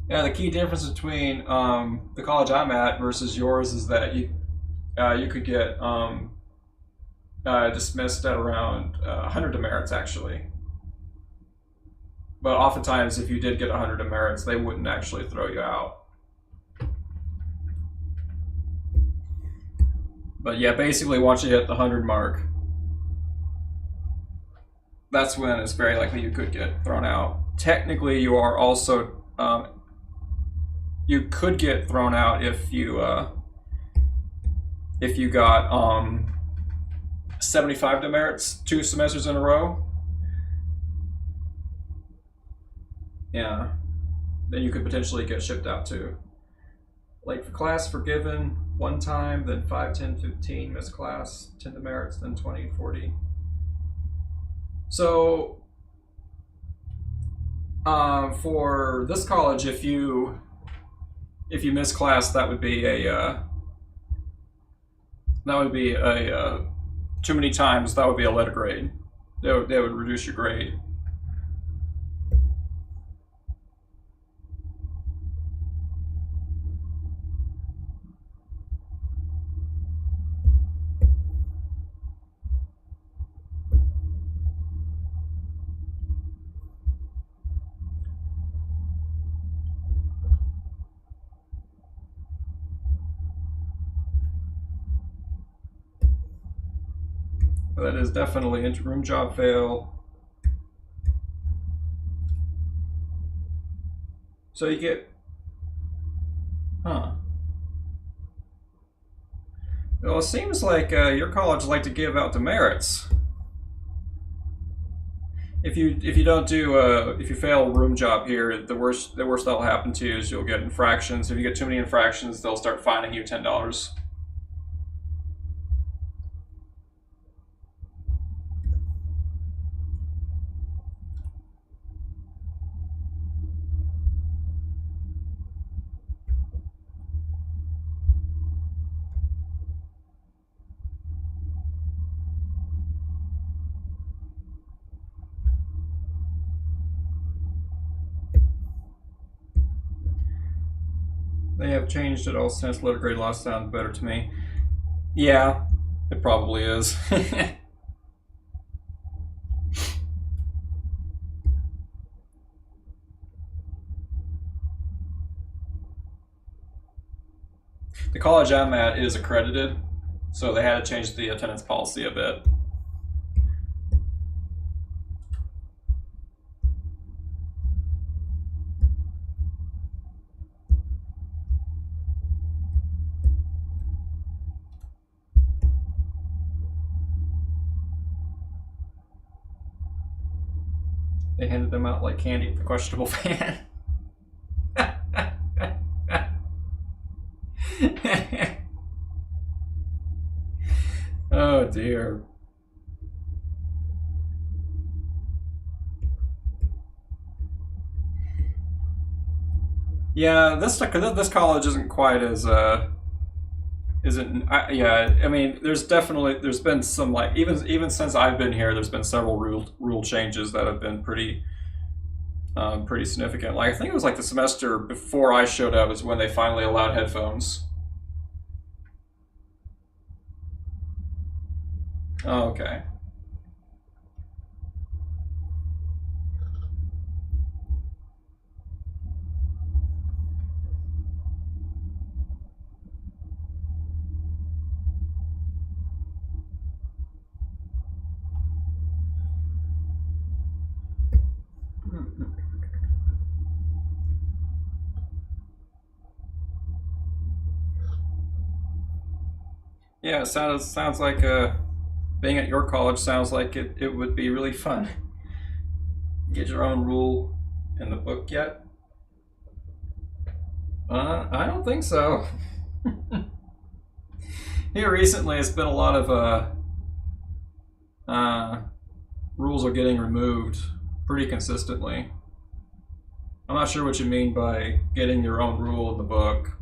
Yeah, the key difference between the college I'm at versus yours is that you could get dismissed at around 100 demerits actually. But oftentimes, if you did get 100 demerits, they wouldn't actually throw you out. But yeah, basically, once you hit the 100 mark, that's when it's very likely you could get thrown out. technically you are also you could get thrown out if you got 75 demerits 2 semesters in a row. Yeah, then you could potentially get shipped out too. Like for class forgiven 1 time, then 5, 10, 15 missed class, 10 demerits, then 20, 40. So for this college, if you miss class, that would be a too many times. That would be a letter grade. They would reduce your grade. That is definitely room job fail. So you get, Well, it seems like your college like to give out demerits. If you don't do if you fail room job here, the worst that'll happen to you is you'll get infractions. If you get too many infractions, they'll start fining you $10. They have changed it all since letter grade law sounds better to me. Yeah, it probably is. The college I'm at is accredited, so they had to change the attendance policy a bit. They handed them out like candy at the questionable fan. Oh dear. Yeah, this college isn't quite as yeah, I mean, there's been some, like, even since I've been here, there's been several rule changes that have been pretty significant. Like, I think it was like the semester before I showed up is when they finally allowed headphones. Oh, okay. Yeah, it sounds like being at your college sounds like it would be really fun. Get your own rule in the book yet? I don't think so. Here recently, it's been a lot of rules are getting removed pretty consistently. I'm not sure what you mean by getting your own rule in the book.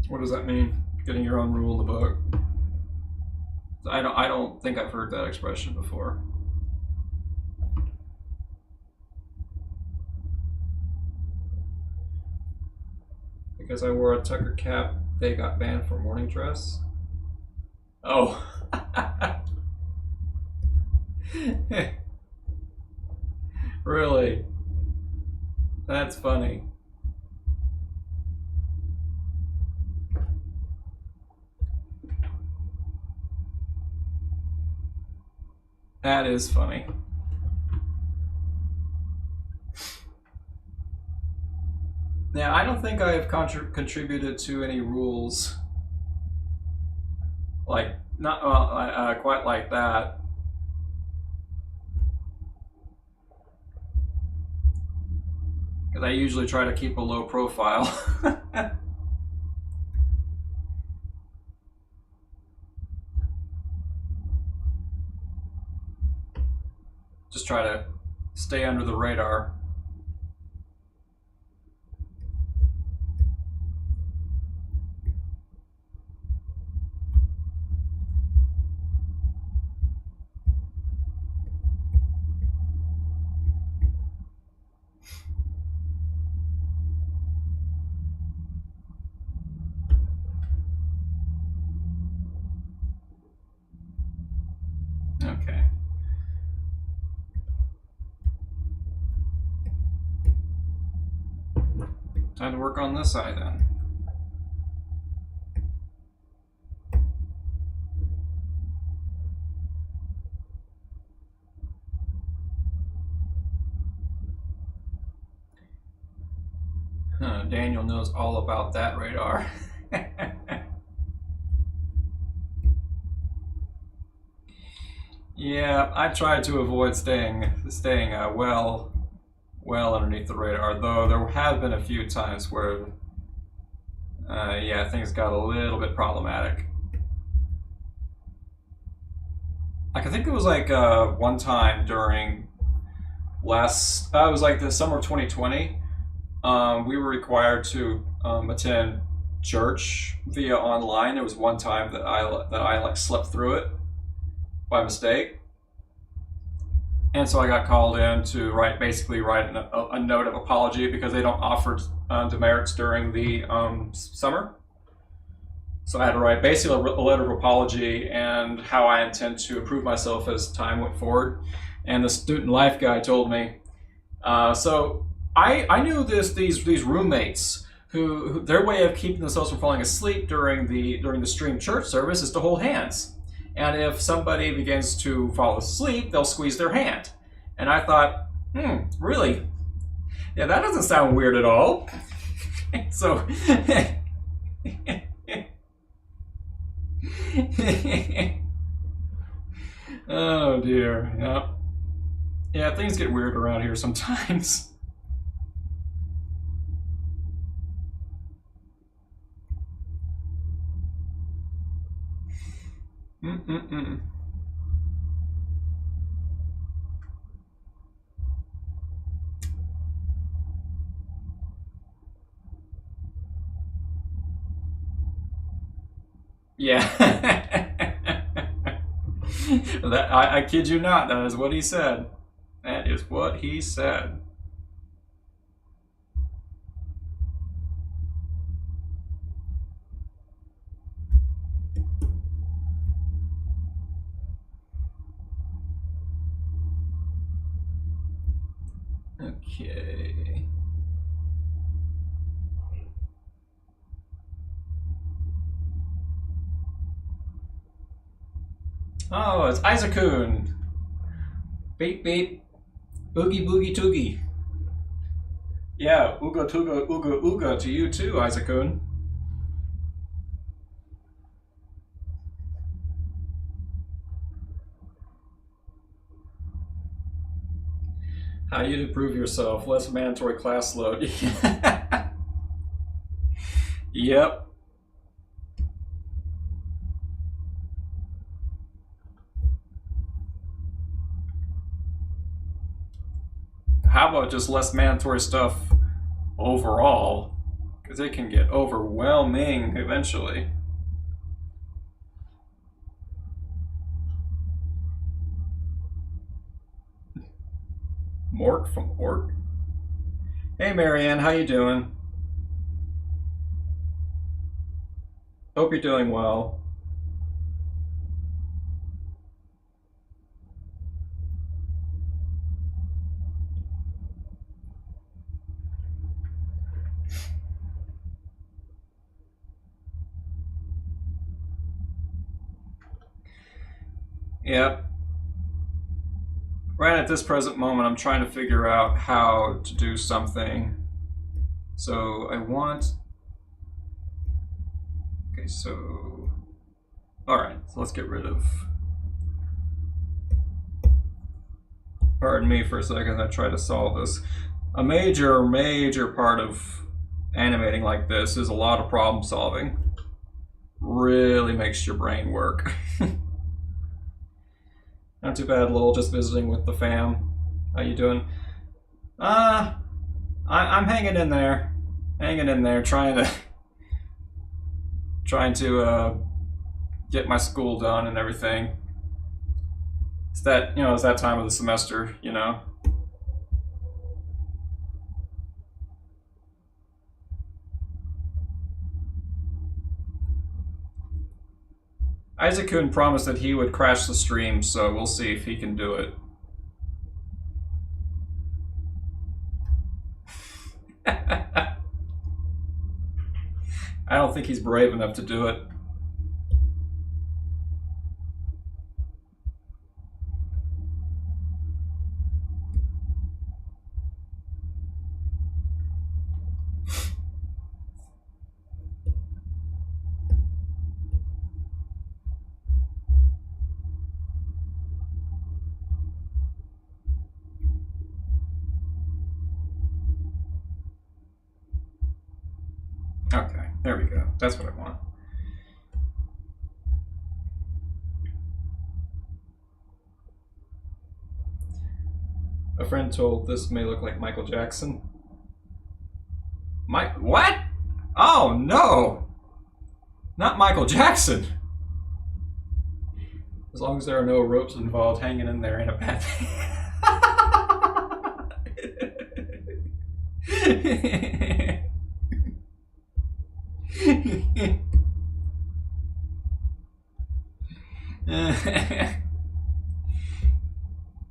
What does that mean? Getting your own rule in the book? I don't think I've heard that expression before. Because I wore a Tucker cap, they got banned for morning dress. Oh. Really? That's funny. That is funny. Yeah, I don't think I have contributed to any rules like not quite like that. Because I usually try to keep a low profile. Just try to stay under the radar. Okay. Time to work on this side then. Huh, Daniel knows all about that radar. Yeah, I try to avoid staying well underneath the radar. Though there have been a few times where, yeah, things got a little bit problematic. Like I think it was like one time during it was like the summer of 2020. We were required to attend church via online. There was one time that I like slept through it by mistake, and so I got called in to basically write a note of apology because they don't offer demerits during the summer. So I had to write basically a letter of apology and how I intend to improve myself as time went forward. And the student life guy told me, so I knew these roommates who their way of keeping themselves from falling asleep during the stream church service is to hold hands. And if somebody begins to fall asleep, they'll squeeze their hand. And I thought, really? Yeah, that doesn't sound weird at all. So, oh dear, yeah. Yeah, things get weird around here sometimes. Mm-mm-mm. Yeah. I kid you not, that is what he said. That is what he said. Okay. Oh, it's Isaacoon. Beep beep. Boogie boogie toogie. Yeah, ooga tooga ooga ooga to you too, Isaacoon. How you'd improve yourself. Less mandatory class load. Yep. How about just less mandatory stuff overall? Because it can get overwhelming eventually. Mort from Orc. Hey Marianne, how you doing? Hope you're doing well. Yep. Right at this present moment, I'm trying to figure out how to do something. So I want... Okay, so... Alright, so let's get rid of... Pardon me for a second, I try to solve this. A major part of animating like this is a lot of problem solving. Really makes your brain work. Not too bad, Lowell, just visiting with the fam. How you doing? I'm hanging in there. Hanging in there, trying to get my school done and everything. It's that, you know, it's that time of the semester, you know. Isaac Kuhn promised that he would crash the stream, so we'll see if he can do it. I don't think he's brave enough to do it. Okay, there we go. That's what I want. A friend told this may look like Michael Jackson. What? Oh no! Not Michael Jackson! As long as there are no ropes involved, hanging in there ain't a bad thing.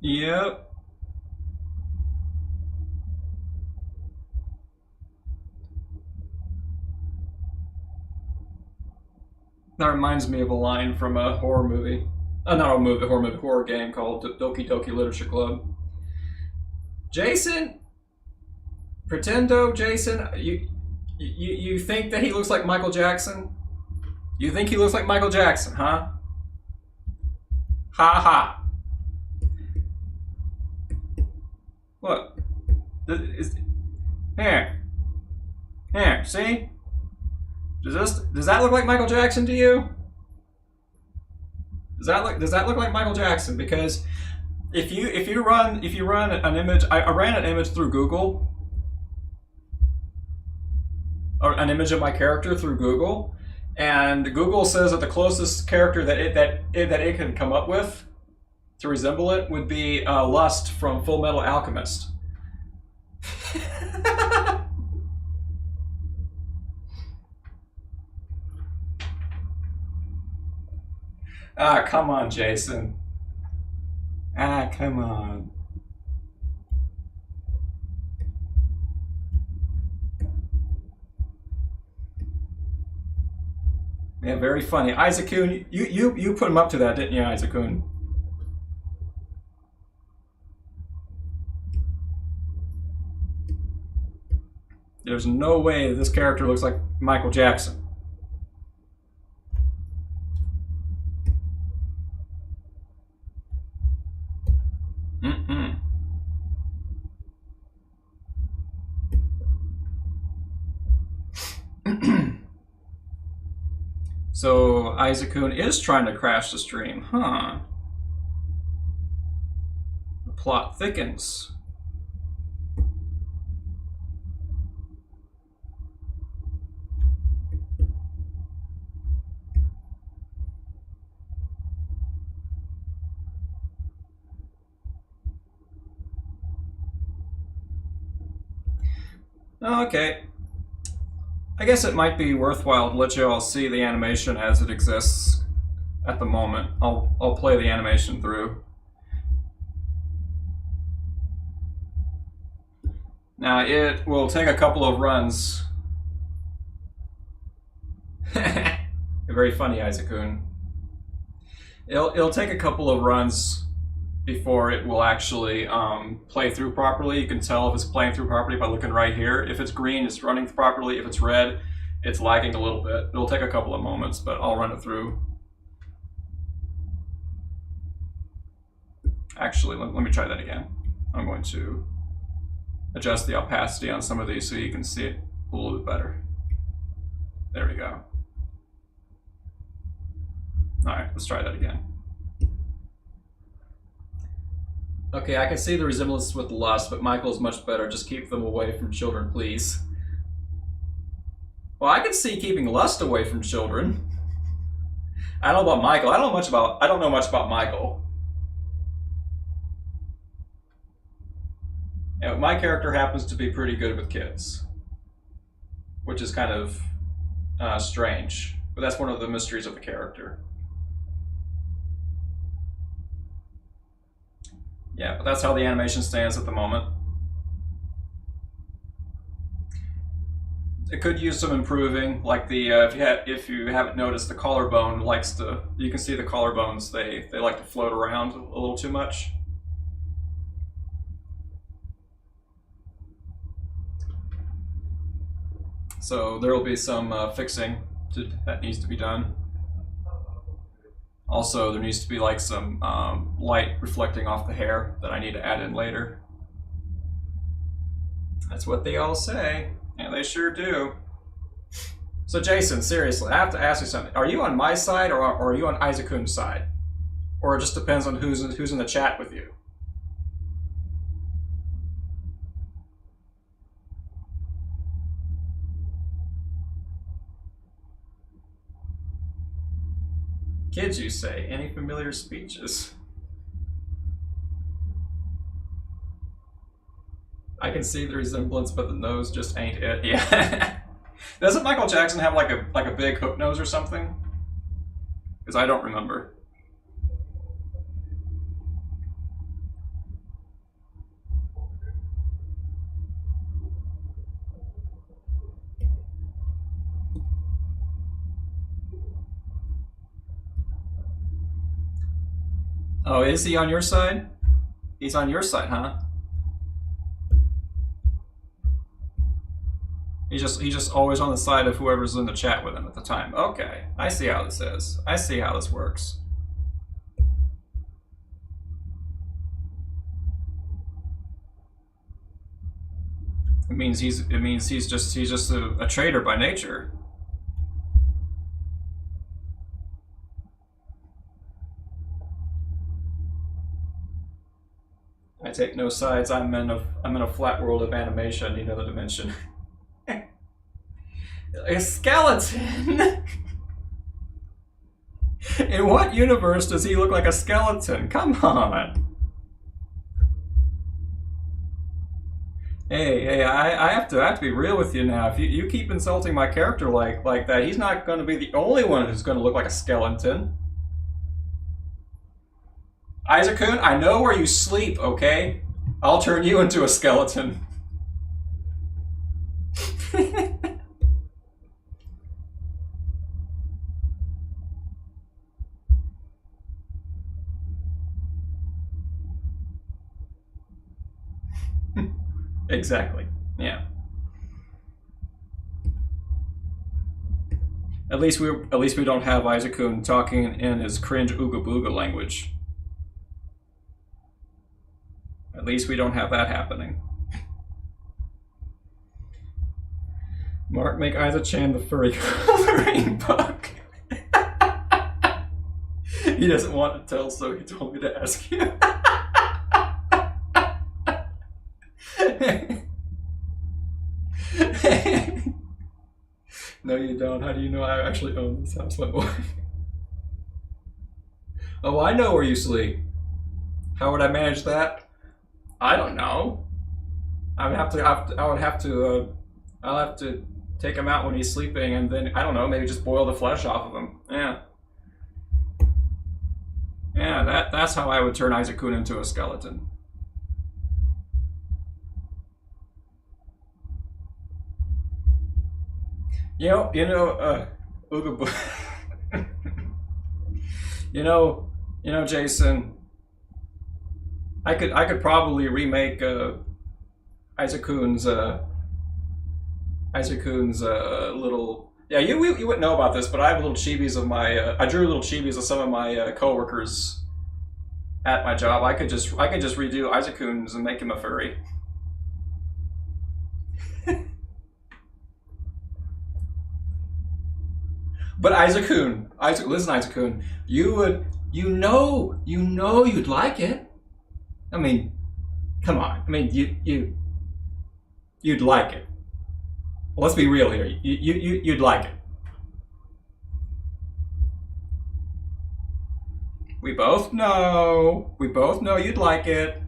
Yep. That reminds me of a line from a horror movie. Not a movie, horror game called Doki Doki Literature Club. Jason? Pretendo, Jason? You think that he looks like Michael Jackson? You think he looks like Michael Jackson, huh? Ha ha. Look. Here. Here, see? Does that look like Michael Jackson to you? Does that look like Michael Jackson? Because if you run an image, I ran an image through Google, or an image of my character through Google, and Google says that the closest character that it can come up with to resemble it would be Lust from Full Metal Alchemist. Ah, come on, Jason. Ah, come on. Yeah, very funny. Isaac Kuhn, you put him up to that, didn't you, Isaac Kuhn? There's no way this character looks like Michael Jackson. So Isaac Kuhn is trying to crash the stream, huh? The plot thickens. Okay. I guess it might be worthwhile to let you all see the animation as it exists at the moment. I'll play the animation through. Now it will take a couple of runs. Very funny, Isaac-kun. It'll take a couple of runs before it will actually play through properly. You can tell if it's playing through properly by looking right here. If it's green, it's running properly. If it's red, it's lagging a little bit. It'll take a couple of moments, but I'll run it through. Actually, let me try that again. I'm going to adjust the opacity on some of these so you can see it a little bit better. There we go. All right, let's try that again. Okay, I can see the resemblance with Lust, but Michael's much better. Just keep them away from children, please. Well, I can see keeping Lust away from children. I don't know about Michael. I don't know much about Michael. You know, my character happens to be pretty good with kids, which is kind of strange, but that's one of the mysteries of the character. Yeah, but that's how the animation stands at the moment. It could use some improving, like the if you haven't noticed, the collarbone likes to. You can see the collarbones. They like to float around a little too much. So there will be some fixing that needs to be done. Also, there needs to be like some light reflecting off the hair that I need to add in later. That's what they all say. Yeah, they sure do. So Jason, seriously, I have to ask you something. Are you on my side or are you on Isaac-kun's side? Or it just depends on who's in the chat with you? Kids, you say? Any familiar speeches? I can see the resemblance, but the nose just ain't it. Yeah. Doesn't Michael Jackson have like a big hook nose or something? Because I don't remember. Oh, is he on your side? He's on your side, huh? He's just always on the side of whoever's in the chat with him at the time. Okay, I see how this is. I see how this works. It means he's just a traitor by nature. I take no sides. I'm in a flat world of animation, another dimension. A skeleton? In what universe does he look like a skeleton? Come on. Hey, I have to be real with you now. If you keep insulting my character like that, he's not going to be the only one who's going to look like a skeleton. Isaac-kun, I know where you sleep, okay? I'll turn you into a skeleton. Exactly. Yeah. At least we don't have Isaac-kun talking in his cringe ooga booga language. At least we don't have that happening. Mark, make Isaac-chan the furry coloring book. He doesn't want to tell, so he told me to ask you. No, you don't. How do you know I actually own this house, my boy? Oh, I know where you sleep. How would I manage that? I don't know. I'll have to Take him out when he's sleeping, and then, I don't know, maybe just boil the flesh off of him. Yeah. Yeah, that's how I would turn Isaac-kun into a skeleton. Ooga Jason, I could probably remake Isaac-kun's little. Yeah, you wouldn't know about this, but I have little chibis of my. I drew little chibis of some of my coworkers at my job. I could just redo Isaac-kun's and make him a furry. But Isaac-kun, listen, Isaac-kun, you'd like it. I mean, come on. I mean, you'd like it. Well, let's be real here. You'd like it. We both know you'd like it.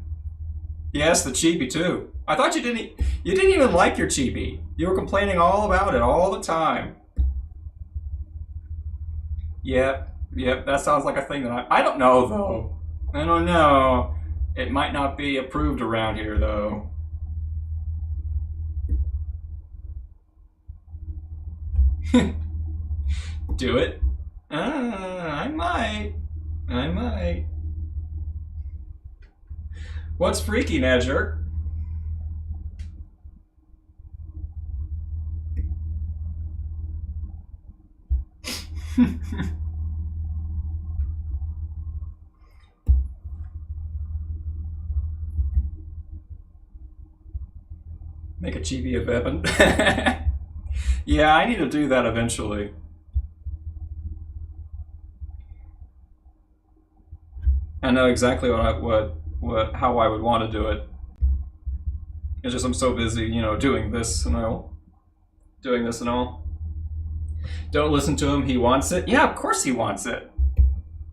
Yes, the chibi too. I thought you didn't even like your chibi. You were complaining all about it all the time. Yep, that sounds like a thing that I don't know though. I don't know. It might not be approved around here though. Do it? I might. What's freaky, Nedger? Make a chibi of Evan. Yeah, I need to do that eventually. I know exactly how I would want to do it. It's just I'm so busy, doing this and all. Don't listen to him. He wants it. Yeah, of course he wants it.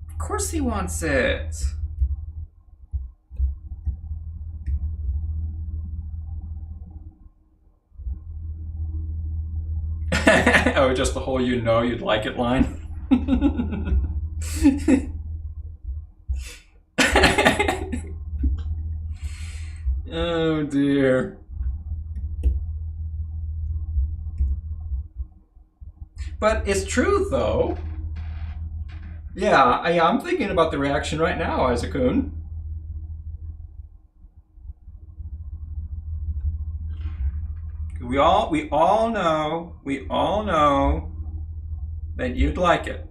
Of course he wants it. Oh, just the whole you'd like it line. Oh dear. But it's true though. Yeah, I'm thinking about the reaction right now, Isaac-kun. We all know that you'd like it.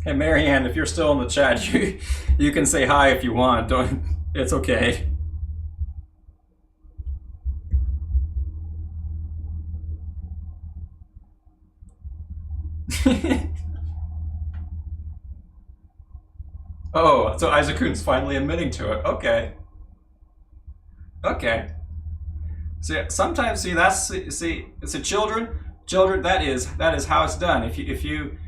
Hey Marianne, if you're still in the chat, you can say hi if you want. It's okay. Oh, so Isaac-kun's finally admitting to it. Okay. Sometimes children, that is how it's done. If you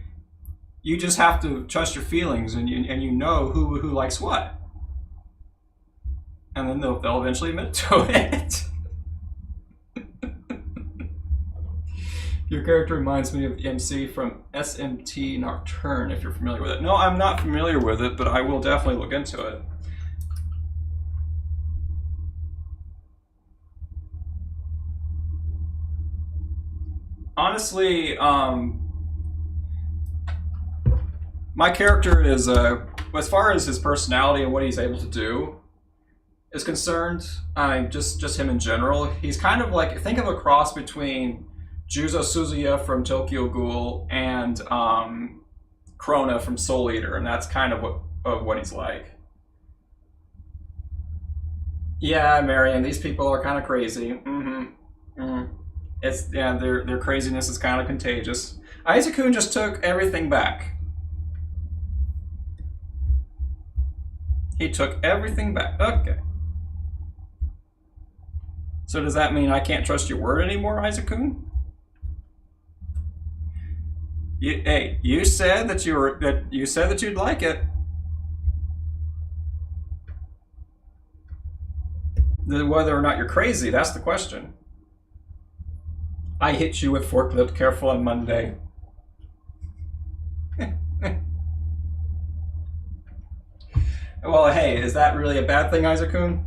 just have to trust your feelings and you know who likes what. And then they'll eventually admit to it. Your character reminds me of MC from SMT Nocturne, if you're familiar with it. No, I'm not familiar with it, but I will definitely look into it. Honestly, my character is, as far as his personality and what he's able to do is concerned, just him in general, he's kind of like, think of a cross between Juzo Suzuya from Tokyo Ghoul and Krona from Soul Eater, and that's kind of what he's like. Yeah, Marion, these people are kind of crazy. Their craziness is kind of contagious. Isaac-kun just took everything back. He took everything back. Okay. So does that mean I can't trust your word anymore, Isaac-kun? Hey, you said that you'd like it. Whether or not you're crazy, that's the question. I hit you with forklift, careful on Monday. Well, hey, is that really a bad thing, Isaac-kun?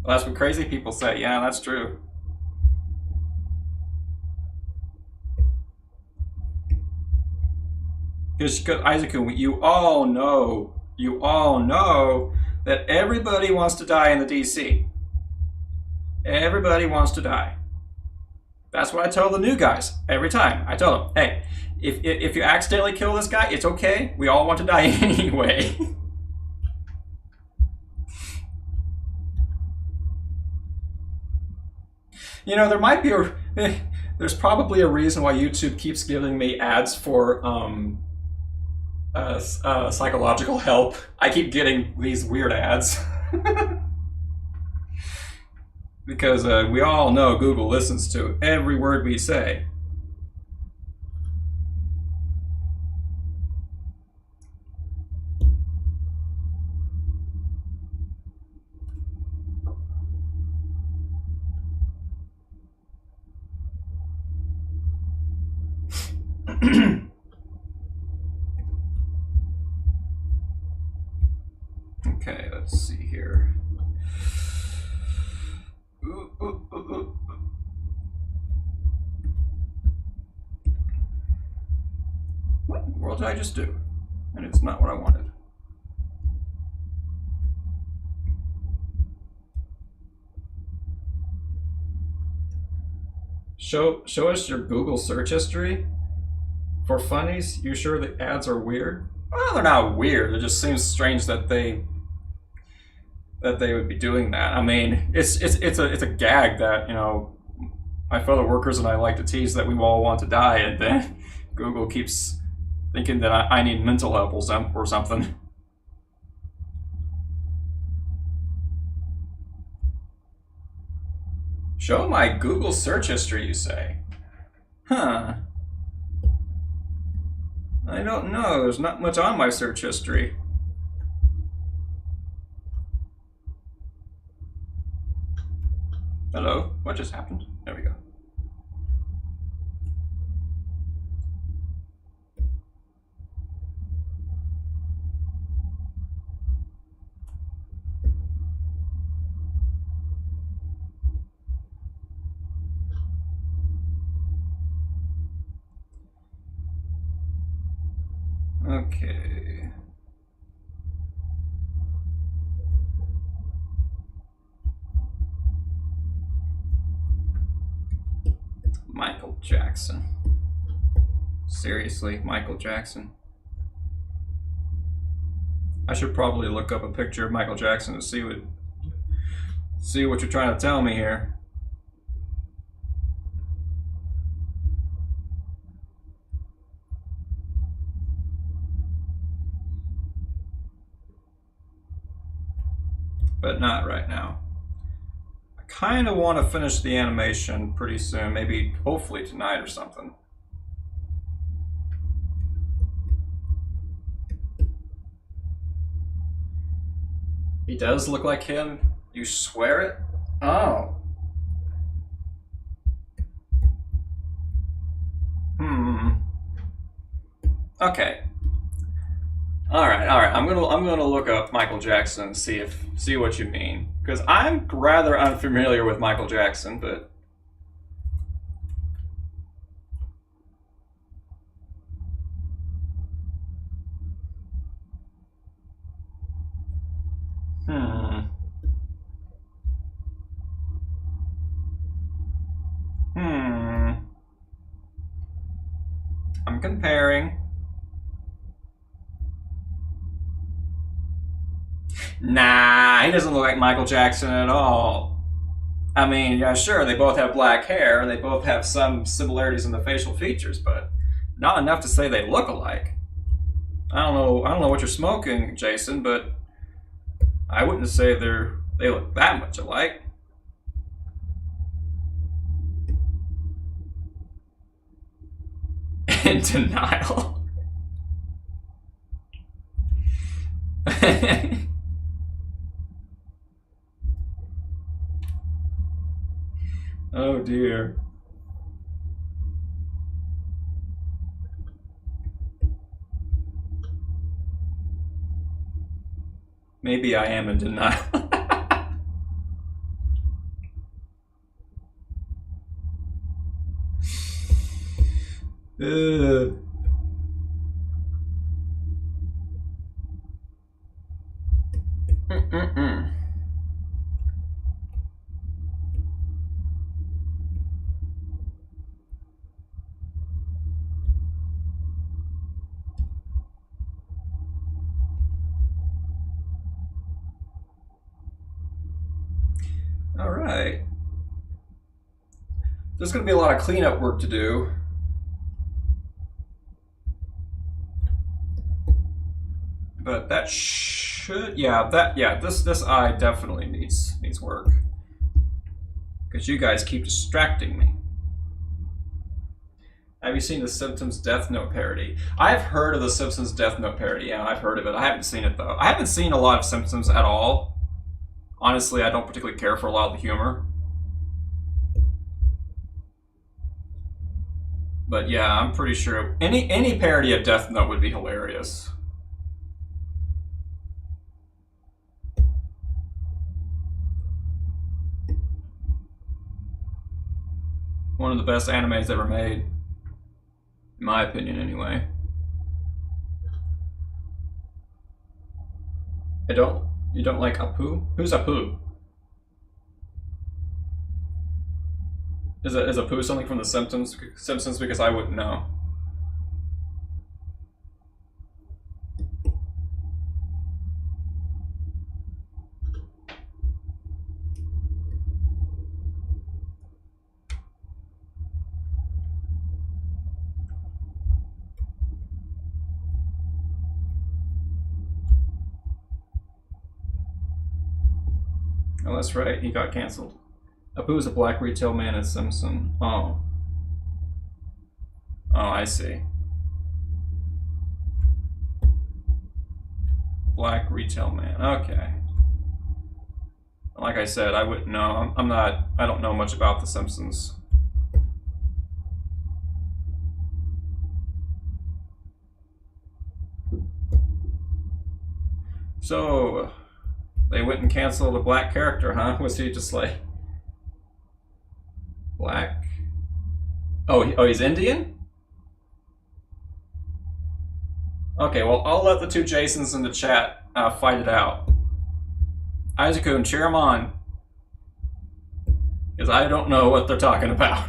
Well, that's what crazy people say. Yeah, that's true. Because Isaac-kun, you all know that everybody wants to die in the DC. Everybody wants to die. That's what I tell the new guys every time. I tell them, hey, if you accidentally kill this guy, it's okay. We all want to die anyway. You know, there's probably a reason why YouTube keeps giving me ads for psychological help. I keep getting these weird ads. Because we all know Google listens to every word we say. Okay, let's see here. What in the world did I just do? And it's not what I wanted. Show us your Google search history. For funnies, you sure the ads are weird? Well, they're not weird. It just seems strange that they would be doing that. I mean, it's a gag that, you know, my fellow workers and I like to tease that we all want to die, and then Google keeps thinking that I need mental help or something. Show my Google search history, you say? Huh. I don't know. There's not much on my search history. Hello? What just happened? There we go. Okay. Michael Jackson. Seriously, Michael Jackson. I should probably look up a picture of Michael Jackson to see what you're trying to tell me here. But not right now. I kind of want to finish the animation pretty soon, maybe hopefully tonight or something. He does look like him? You swear it? Oh. Okay. All right. I'm gonna look up Michael Jackson and see what you mean, because I'm rather unfamiliar with Michael Jackson, but. I'm comparing. Nah, he doesn't look like Michael Jackson at all. I mean, yeah, sure, they both have black hair, and they both have some similarities in the facial features, but not enough to say they look alike. I don't know what you're smoking, Jason, but I wouldn't say they look that much alike. In denial. Oh dear. Maybe I am in denial. All right. There's going to be a lot of cleanup work to do. But that should, this eye definitely needs work. Because you guys keep distracting me. Have you seen the Simpsons Death Note parody? I've heard of the Simpsons Death Note parody. Yeah, I've heard of it. I haven't seen it though. I haven't seen a lot of Simpsons at all. Honestly, I don't particularly care for a lot of the humor. But yeah, I'm pretty sure any parody of Death Note would be hilarious. One of the best animes ever made. In my opinion, anyway. You don't like Apu? Who's Apu? Is Apu something from the Simpsons? Because I wouldn't know. Oh, that's right. He got canceled. Apu is a black retail man at Simpson. Oh. Oh, I see. Black retail man. Okay. Like I said, I wouldn't know. I don't know much about the Simpsons. So, they went and canceled a black character, huh? Was he just like black? Oh, he's Indian? Okay, well, I'll let the two Jasons in the chat fight it out. Isaac-kun, cheer him on. Because I don't know what they're talking about.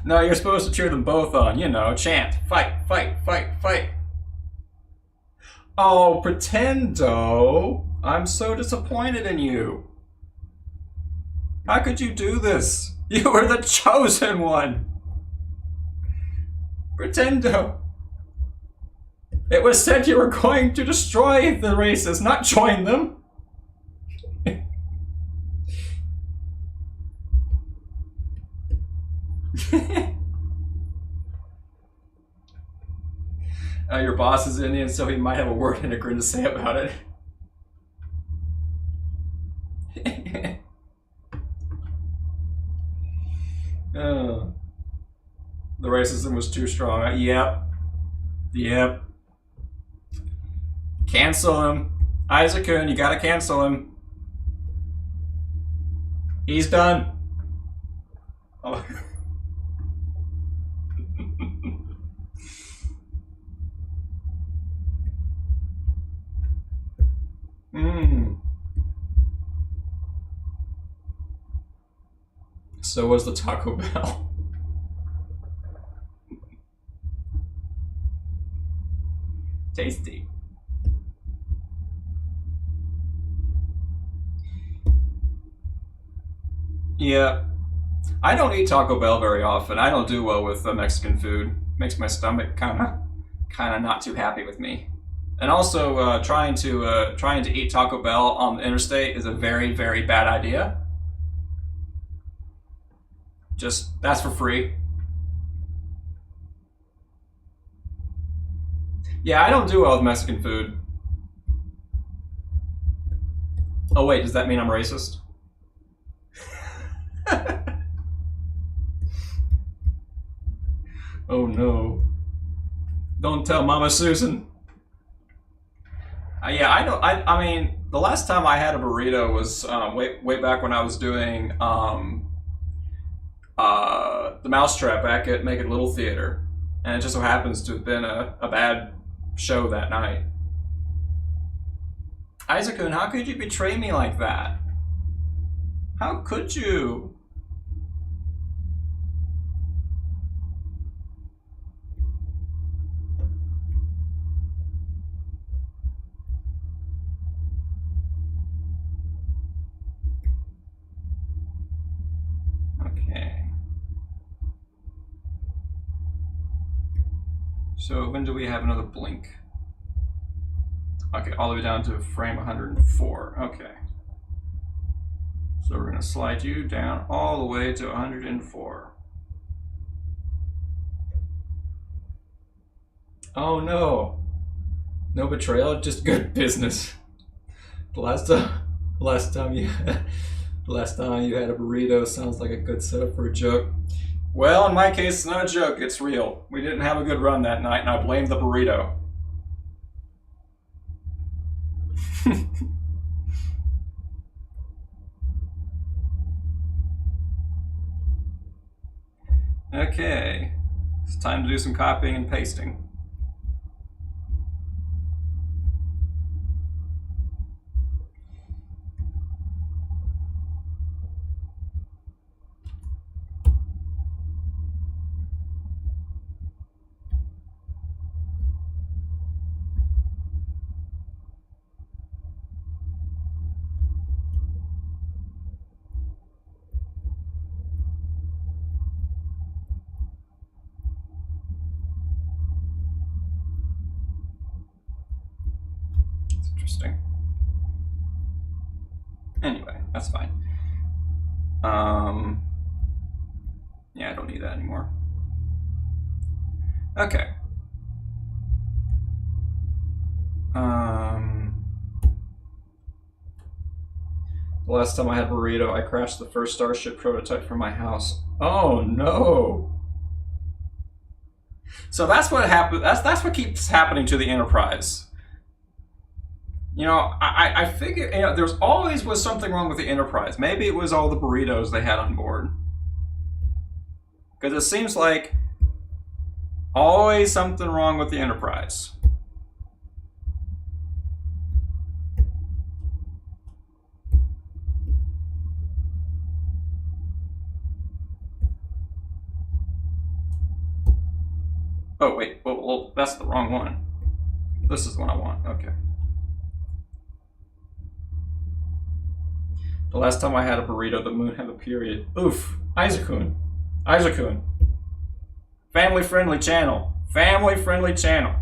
No, you're supposed to cheer them both on. You know, chant, fight, fight, fight, fight. Oh, Pretendo! I'm so disappointed in you. How could you do this? You were the chosen one. Pretendo. It was said you were going to destroy the races, not join them. Your boss is Indian, so he might have a word and a grin to say about it. The racism was too strong. Yep. Yep. Cancel him. Isaac-kun, you gotta cancel him. He's done. Oh. So was the Taco Bell. tasty. Yeah, I don't eat Taco Bell very often. I don't do well with Mexican food. Makes my stomach kind of not too happy with me. And also, trying to eat Taco Bell on the interstate is a very very bad idea. Just that's for free. Yeah, I don't do well with Mexican food. Oh wait, does that mean I'm racist? Oh no! Don't tell Mama Susan. Yeah, I know. I mean, the last time I had a burrito was way back when I was doing the Mousetrap back at Make It Little Theater, and it just so happens to have been a bad show that night. Isaac-kun, how could you betray me like that? How could you? Okay. So when do we have another blink? Okay, all the way down to frame 104. Okay. So we're going to slide you down all the way to 104. Oh no. No betrayal, just good business. The last time you the last time you had a burrito sounds like a good setup for a joke. Well, in my case, it's not a joke, it's real. We didn't have a good run that night, and I blame the burrito. Okay, it's time to do some copying and pasting. It's interesting. Anyway, that's fine. Yeah, I don't need that anymore. Okay. The last time I had burrito, I crashed the first Starship prototype from my house. Oh no! So that's what happened. That's what keeps happening to the Enterprise. You know, I figure there's always was something wrong with the Enterprise. Maybe it was all the burritos they had on board. Because it seems like always something wrong with the Enterprise. Oh wait, well that's the wrong one. This is the one I want. Okay. The last time I had a burrito, the moon had a period. Oof. Isaac-kun. Isaac-kun. Family friendly channel. Family friendly channel.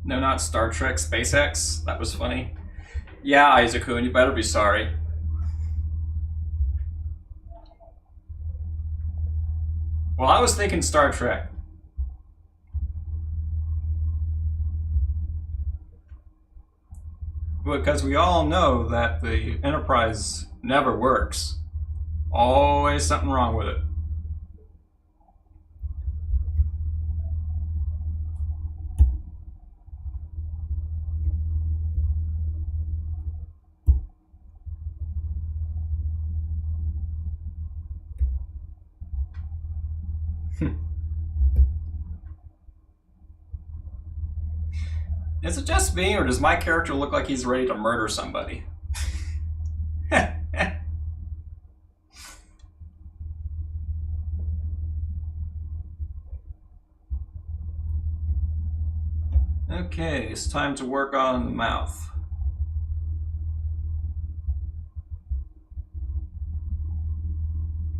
No, not Star Trek SpaceX. That was funny. Yeah, Isaac-kun, you better be sorry. Well, I was thinking Star Trek. Because we all know that the Enterprise never works. Always something wrong with it. Is it just me, or does my character look like he's ready to murder somebody? Okay, it's time to work on the mouth.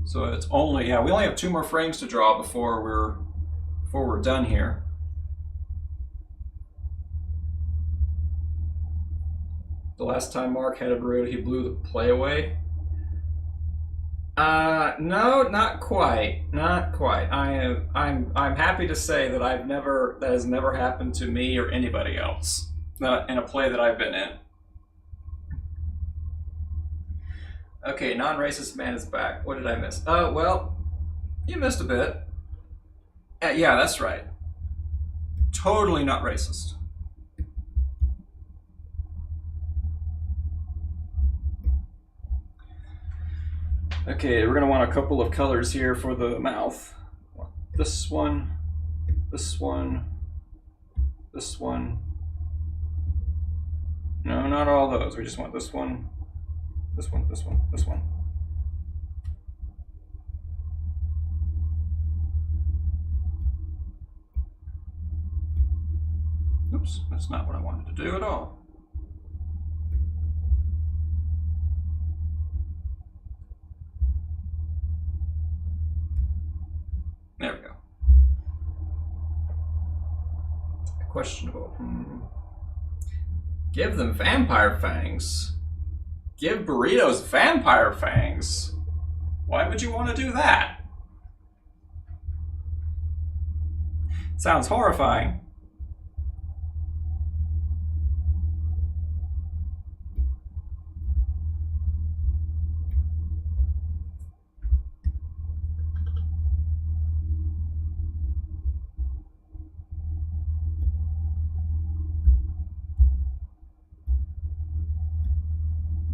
So it's only, yeah, we only have 2 more frames to draw before we're done here. The last time Mark had a burrito, he blew the play away. No, not quite. Not quite. I'm happy to say that that has never happened to me or anybody else in a play that I've been in. Okay, non-racist man is back. What did I miss? Oh, well, you missed a bit. Yeah, that's right. Totally not racist. Okay, we're gonna want a couple of colors here for the mouth. This one, this one, this one. No, not all those. We just want this one, this one, this one, this one. Oops, that's not what I wanted to do at all. There we go. Questionable. Give them vampire fangs. Give burritos vampire fangs. Why would you want to do that? Sounds horrifying.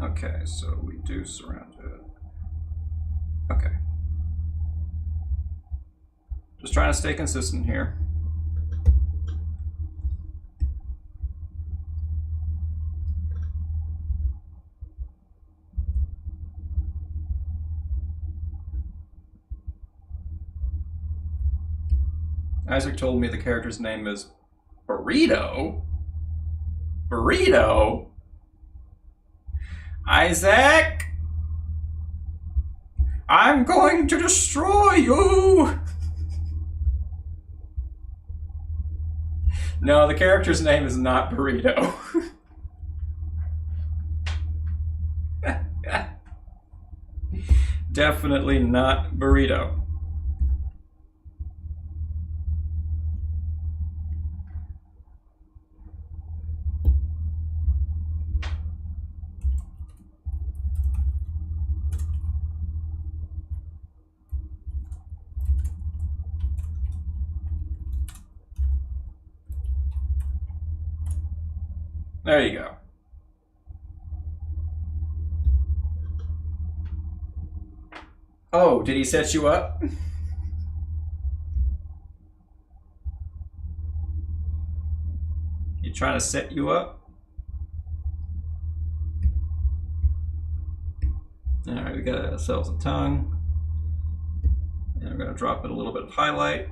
Okay, so we do surround it. Okay. Just trying to stay consistent here. Isaac told me the character's name is Burrito? Burrito? Isaac! I'm going to destroy you! No, the character's name is not Burrito. Definitely not Burrito. There you go. Oh, did he set you up? He trying to set you up? All right, we got ourselves a tongue. And we're going to drop in a little bit of highlight.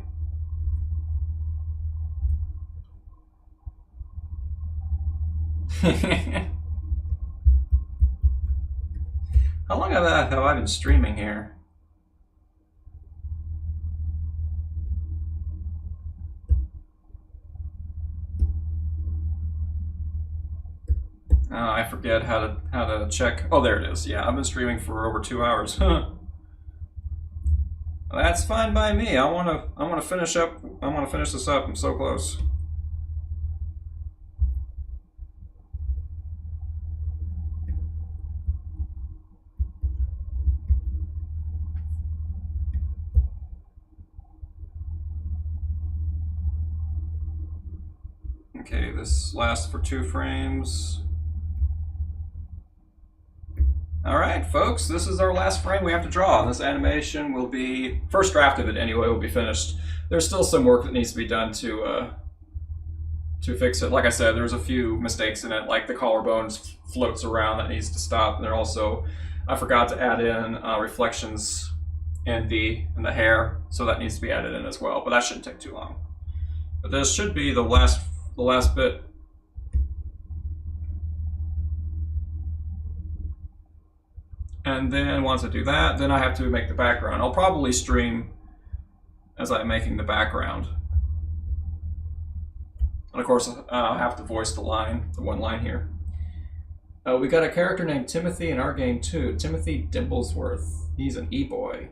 How long have I been streaming here? Oh, I forget how to check. Oh, there it is. Yeah, I've been streaming for over 2 hours. Well, that's fine by me. I want to finish up. I want to finish this up. I'm so close. Okay, this lasts for 2 frames. All right, folks, this is our last frame we have to draw. This animation will be, first draft of it anyway, will be finished. There's still some work that needs to be done to fix it. Like I said, there's a few mistakes in it, like the collarbone floats around, that needs to stop. And there also, I forgot to add in reflections in the hair, so that needs to be added in as well. But that shouldn't take too long. But this should be the last bit. And then once I do that, then I have to make the background. I'll probably stream as I'm making the background. And of course, I'll have to voice the one line here. We got a character named Timothy in our game too. Timothy Dimblesworth. He's an e-boy.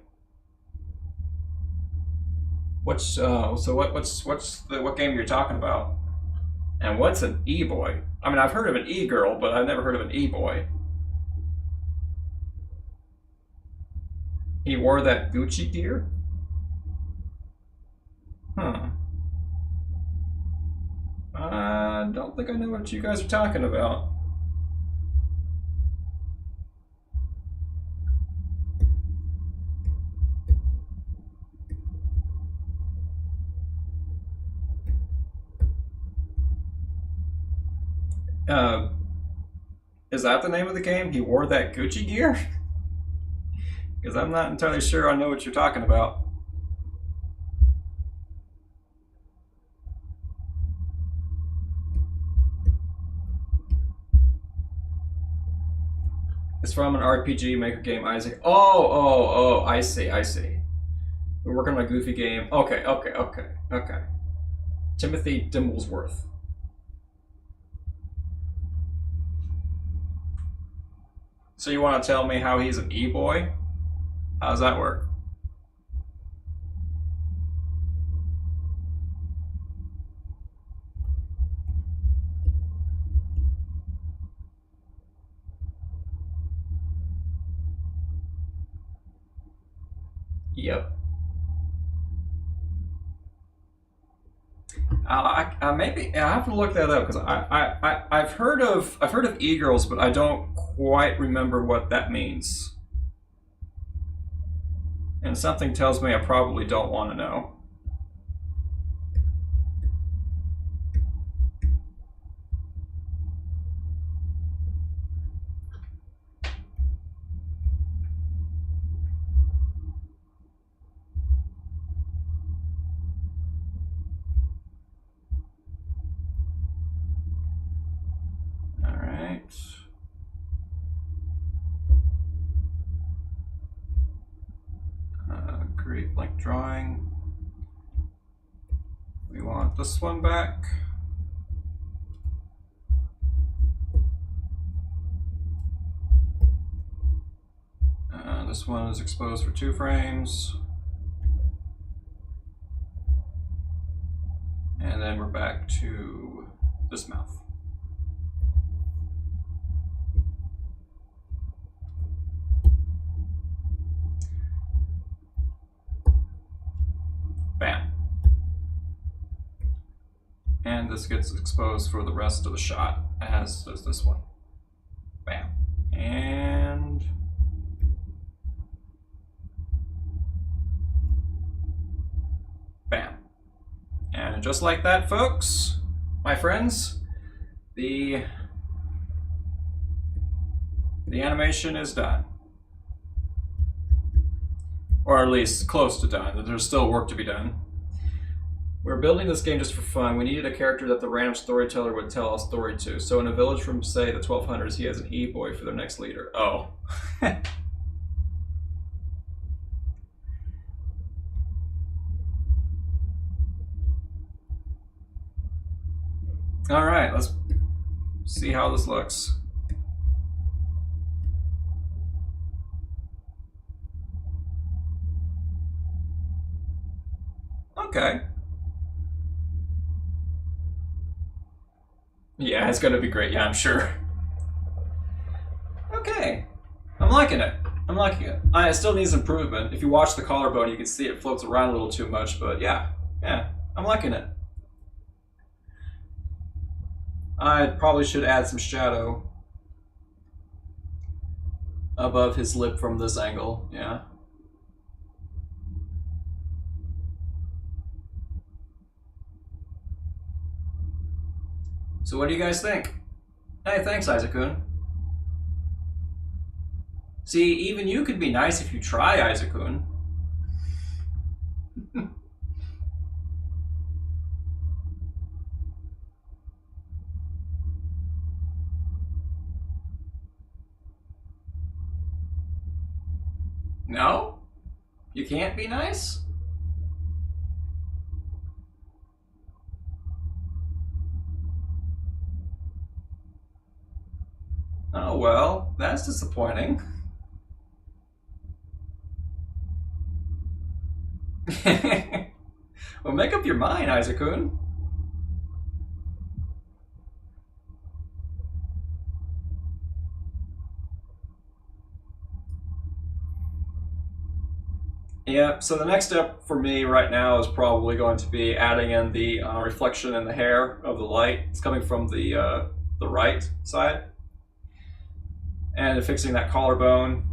What game you're talking about? And what's an e-boy? I mean, I've heard of an e-girl, but I've never heard of an e-boy. He wore that Gucci gear? Huh. I don't think I know what you guys are talking about. Is that the name of the game? He wore that Gucci gear? Because I'm not entirely sure I know what you're talking about. It's from an RPG Maker game, Isaac. Oh, I see. We're working on a Goofy game. Okay. Timothy Dimblesworth. So you want to tell me how he's an e-boy? How does that work? Yep. Maybe I have to look that up because I've heard of e-girls, but I don't quite remember what that means. And something tells me I probably don't want to know. Create blank drawing. We want this one back. This one is exposed for 2 frames. And then we're back to this mouth. Bam. And this gets exposed for the rest of the shot, as does this one. Bam. And bam. And just like that, folks, my friends, the animation is done. Or at least close to done. There's still work to be done. We're building this game just for fun. We needed a character that the random storyteller would tell a story to. So in a village from, say, the 1200s, he has an e-boy for their next leader. Oh. All right, let's see how this looks. Okay. Yeah, it's gonna be great. Yeah, I'm sure. Okay. I'm liking it. It still needs improvement. If you watch the collarbone, you can see it floats around a little too much, but yeah, I'm liking it. I probably should add some shadow. above his lip from this angle. Yeah. So what do you guys think? Hey, thanks, Isaac-kun. See, even you could be nice if you try, Isaac-kun. No? You can't be nice? Oh, well, that's disappointing. Well, make up your mind, Isaac-kun. Yeah, so the next step for me right now is probably going to be adding in the reflection in the hair of the light. It's coming from the right side. And fixing that collarbone.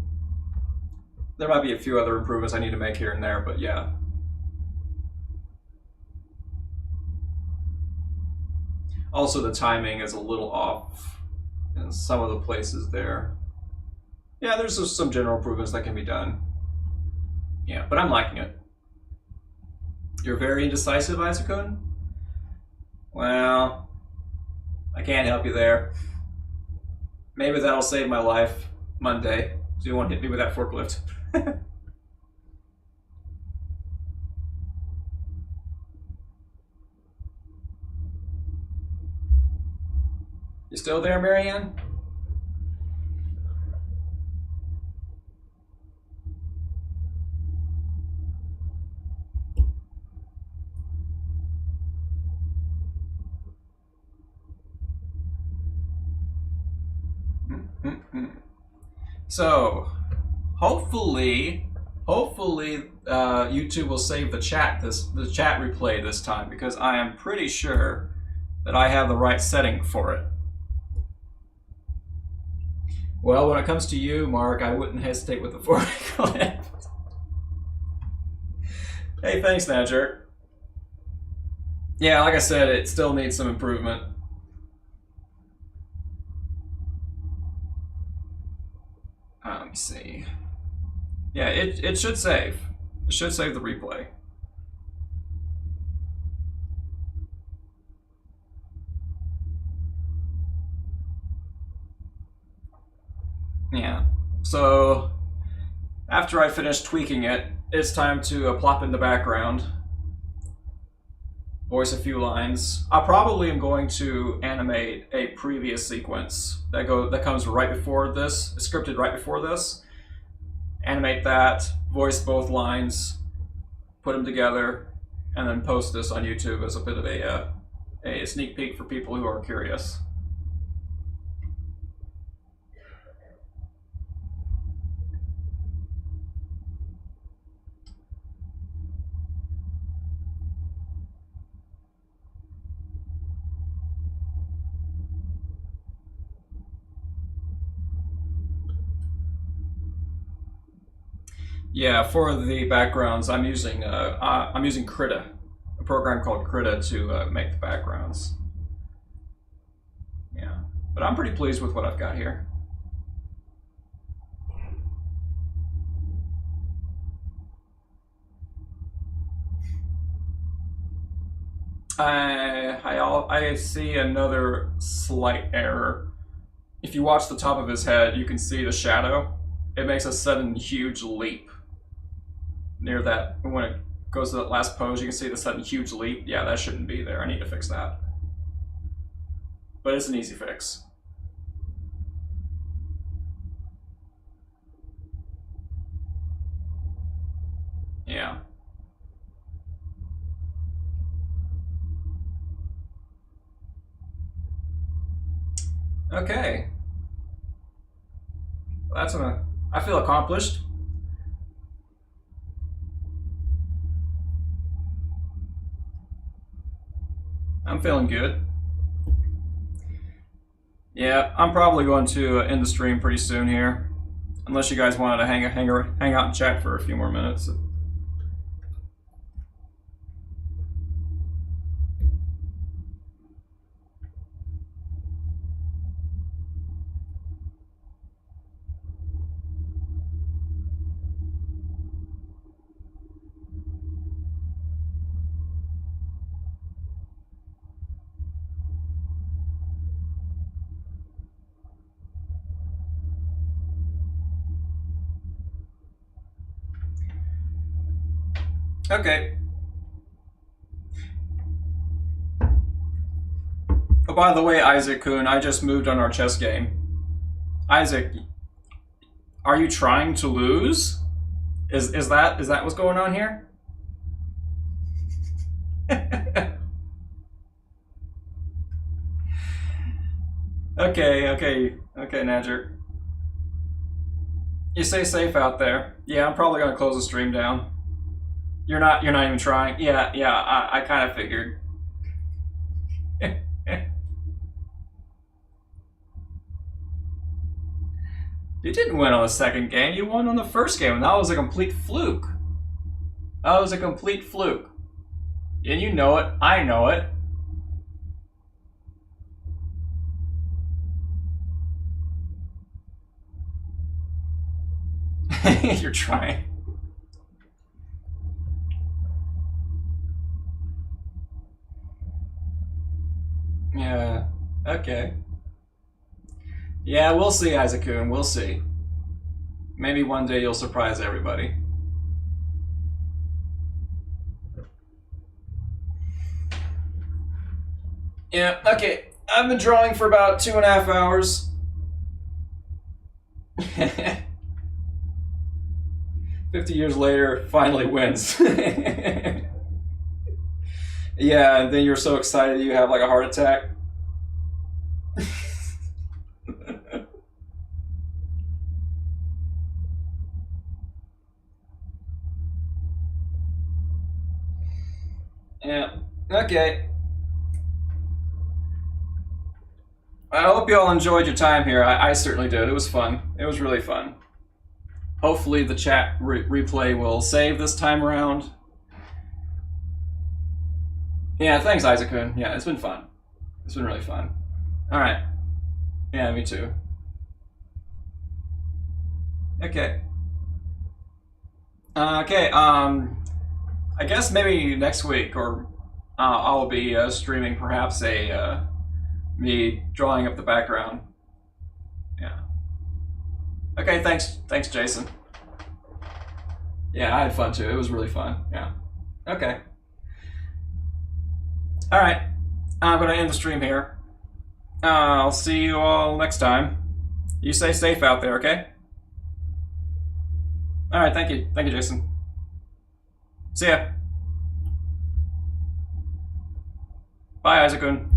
There might be a few other improvements I need to make here and there, but yeah. Also, the timing is a little off in some of the places there. Yeah, there's just some general improvements that can be done. Yeah, but I'm liking it. You're very indecisive, Isaac-kun? Well, I can't help you there. Maybe that'll save my life Monday, so you won't hit me with that forklift. You still there, Marianne? So, hopefully, YouTube will save the chat replay this time, because I am pretty sure that I have the right setting for it. Well, when it comes to you, Mark, I wouldn't hesitate with the forklift. Hey, thanks, Nadjer. Yeah, like I said, it still needs some improvement. Let me see. Yeah, it should save. It should save the replay. Yeah. So after I finish tweaking it, it's time to plop in the background, voice a few lines. I probably am going to animate a previous sequence that comes right before this, scripted right before this. Animate that, voice both lines, put them together, and then post this on YouTube as a bit of a sneak peek for people who are curious. Yeah, for the backgrounds, I'm using Krita, a program called Krita to make the backgrounds. Yeah, but I'm pretty pleased with what I've got here. I see another slight error. If you watch the top of his head, you can see the shadow. It makes a sudden huge leap near that. When it goes to that last pose, you can see the sudden huge leap. Yeah, that shouldn't be there. I need to fix that. But it's an easy fix. Yeah. Okay. That's I feel accomplished. I'm feeling good. Yeah, I'm probably going to end the stream pretty soon here. Unless you guys wanted to hang out and chat for a few more minutes. Okay. Oh, by the way, Isaac Kuhn, I just moved on our chess game. Isaac, are you trying to lose? Is that what's going on here? Okay, Nadger. You stay safe out there. Yeah, I'm probably gonna close the stream down. You're not even trying. Yeah, I kind of figured. You didn't win on the second game. You won on the first game, and that was a complete fluke. That was a complete fluke. And you know it. I know it. You're trying. Yeah. Okay. Yeah, we'll see, Isaac Kuhn. We'll see. Maybe one day you'll surprise everybody. Yeah, okay. I've been drawing for about 2.5 hours. 50 years later, finally wins. Yeah, and then you're so excited you have like a heart attack. Yeah, okay. I hope you all enjoyed your time here. I certainly did. It was fun. It was really fun. Hopefully the chat replay will save this time around. Yeah, thanks, Isaac Kuhn. Yeah, it's been fun. It's been really fun. All right. Yeah, me too. Okay. Okay. I guess maybe next week, or I'll be streaming perhaps a me drawing up the background. Yeah. Okay. Thanks, Jason. Yeah, I had fun too. It was really fun. Yeah. Okay. All right. I'm gonna end the stream here. I'll see you all next time. You stay safe out there, okay? All right. Thank you, Jason. See ya. Bye, Isaac Kuhn.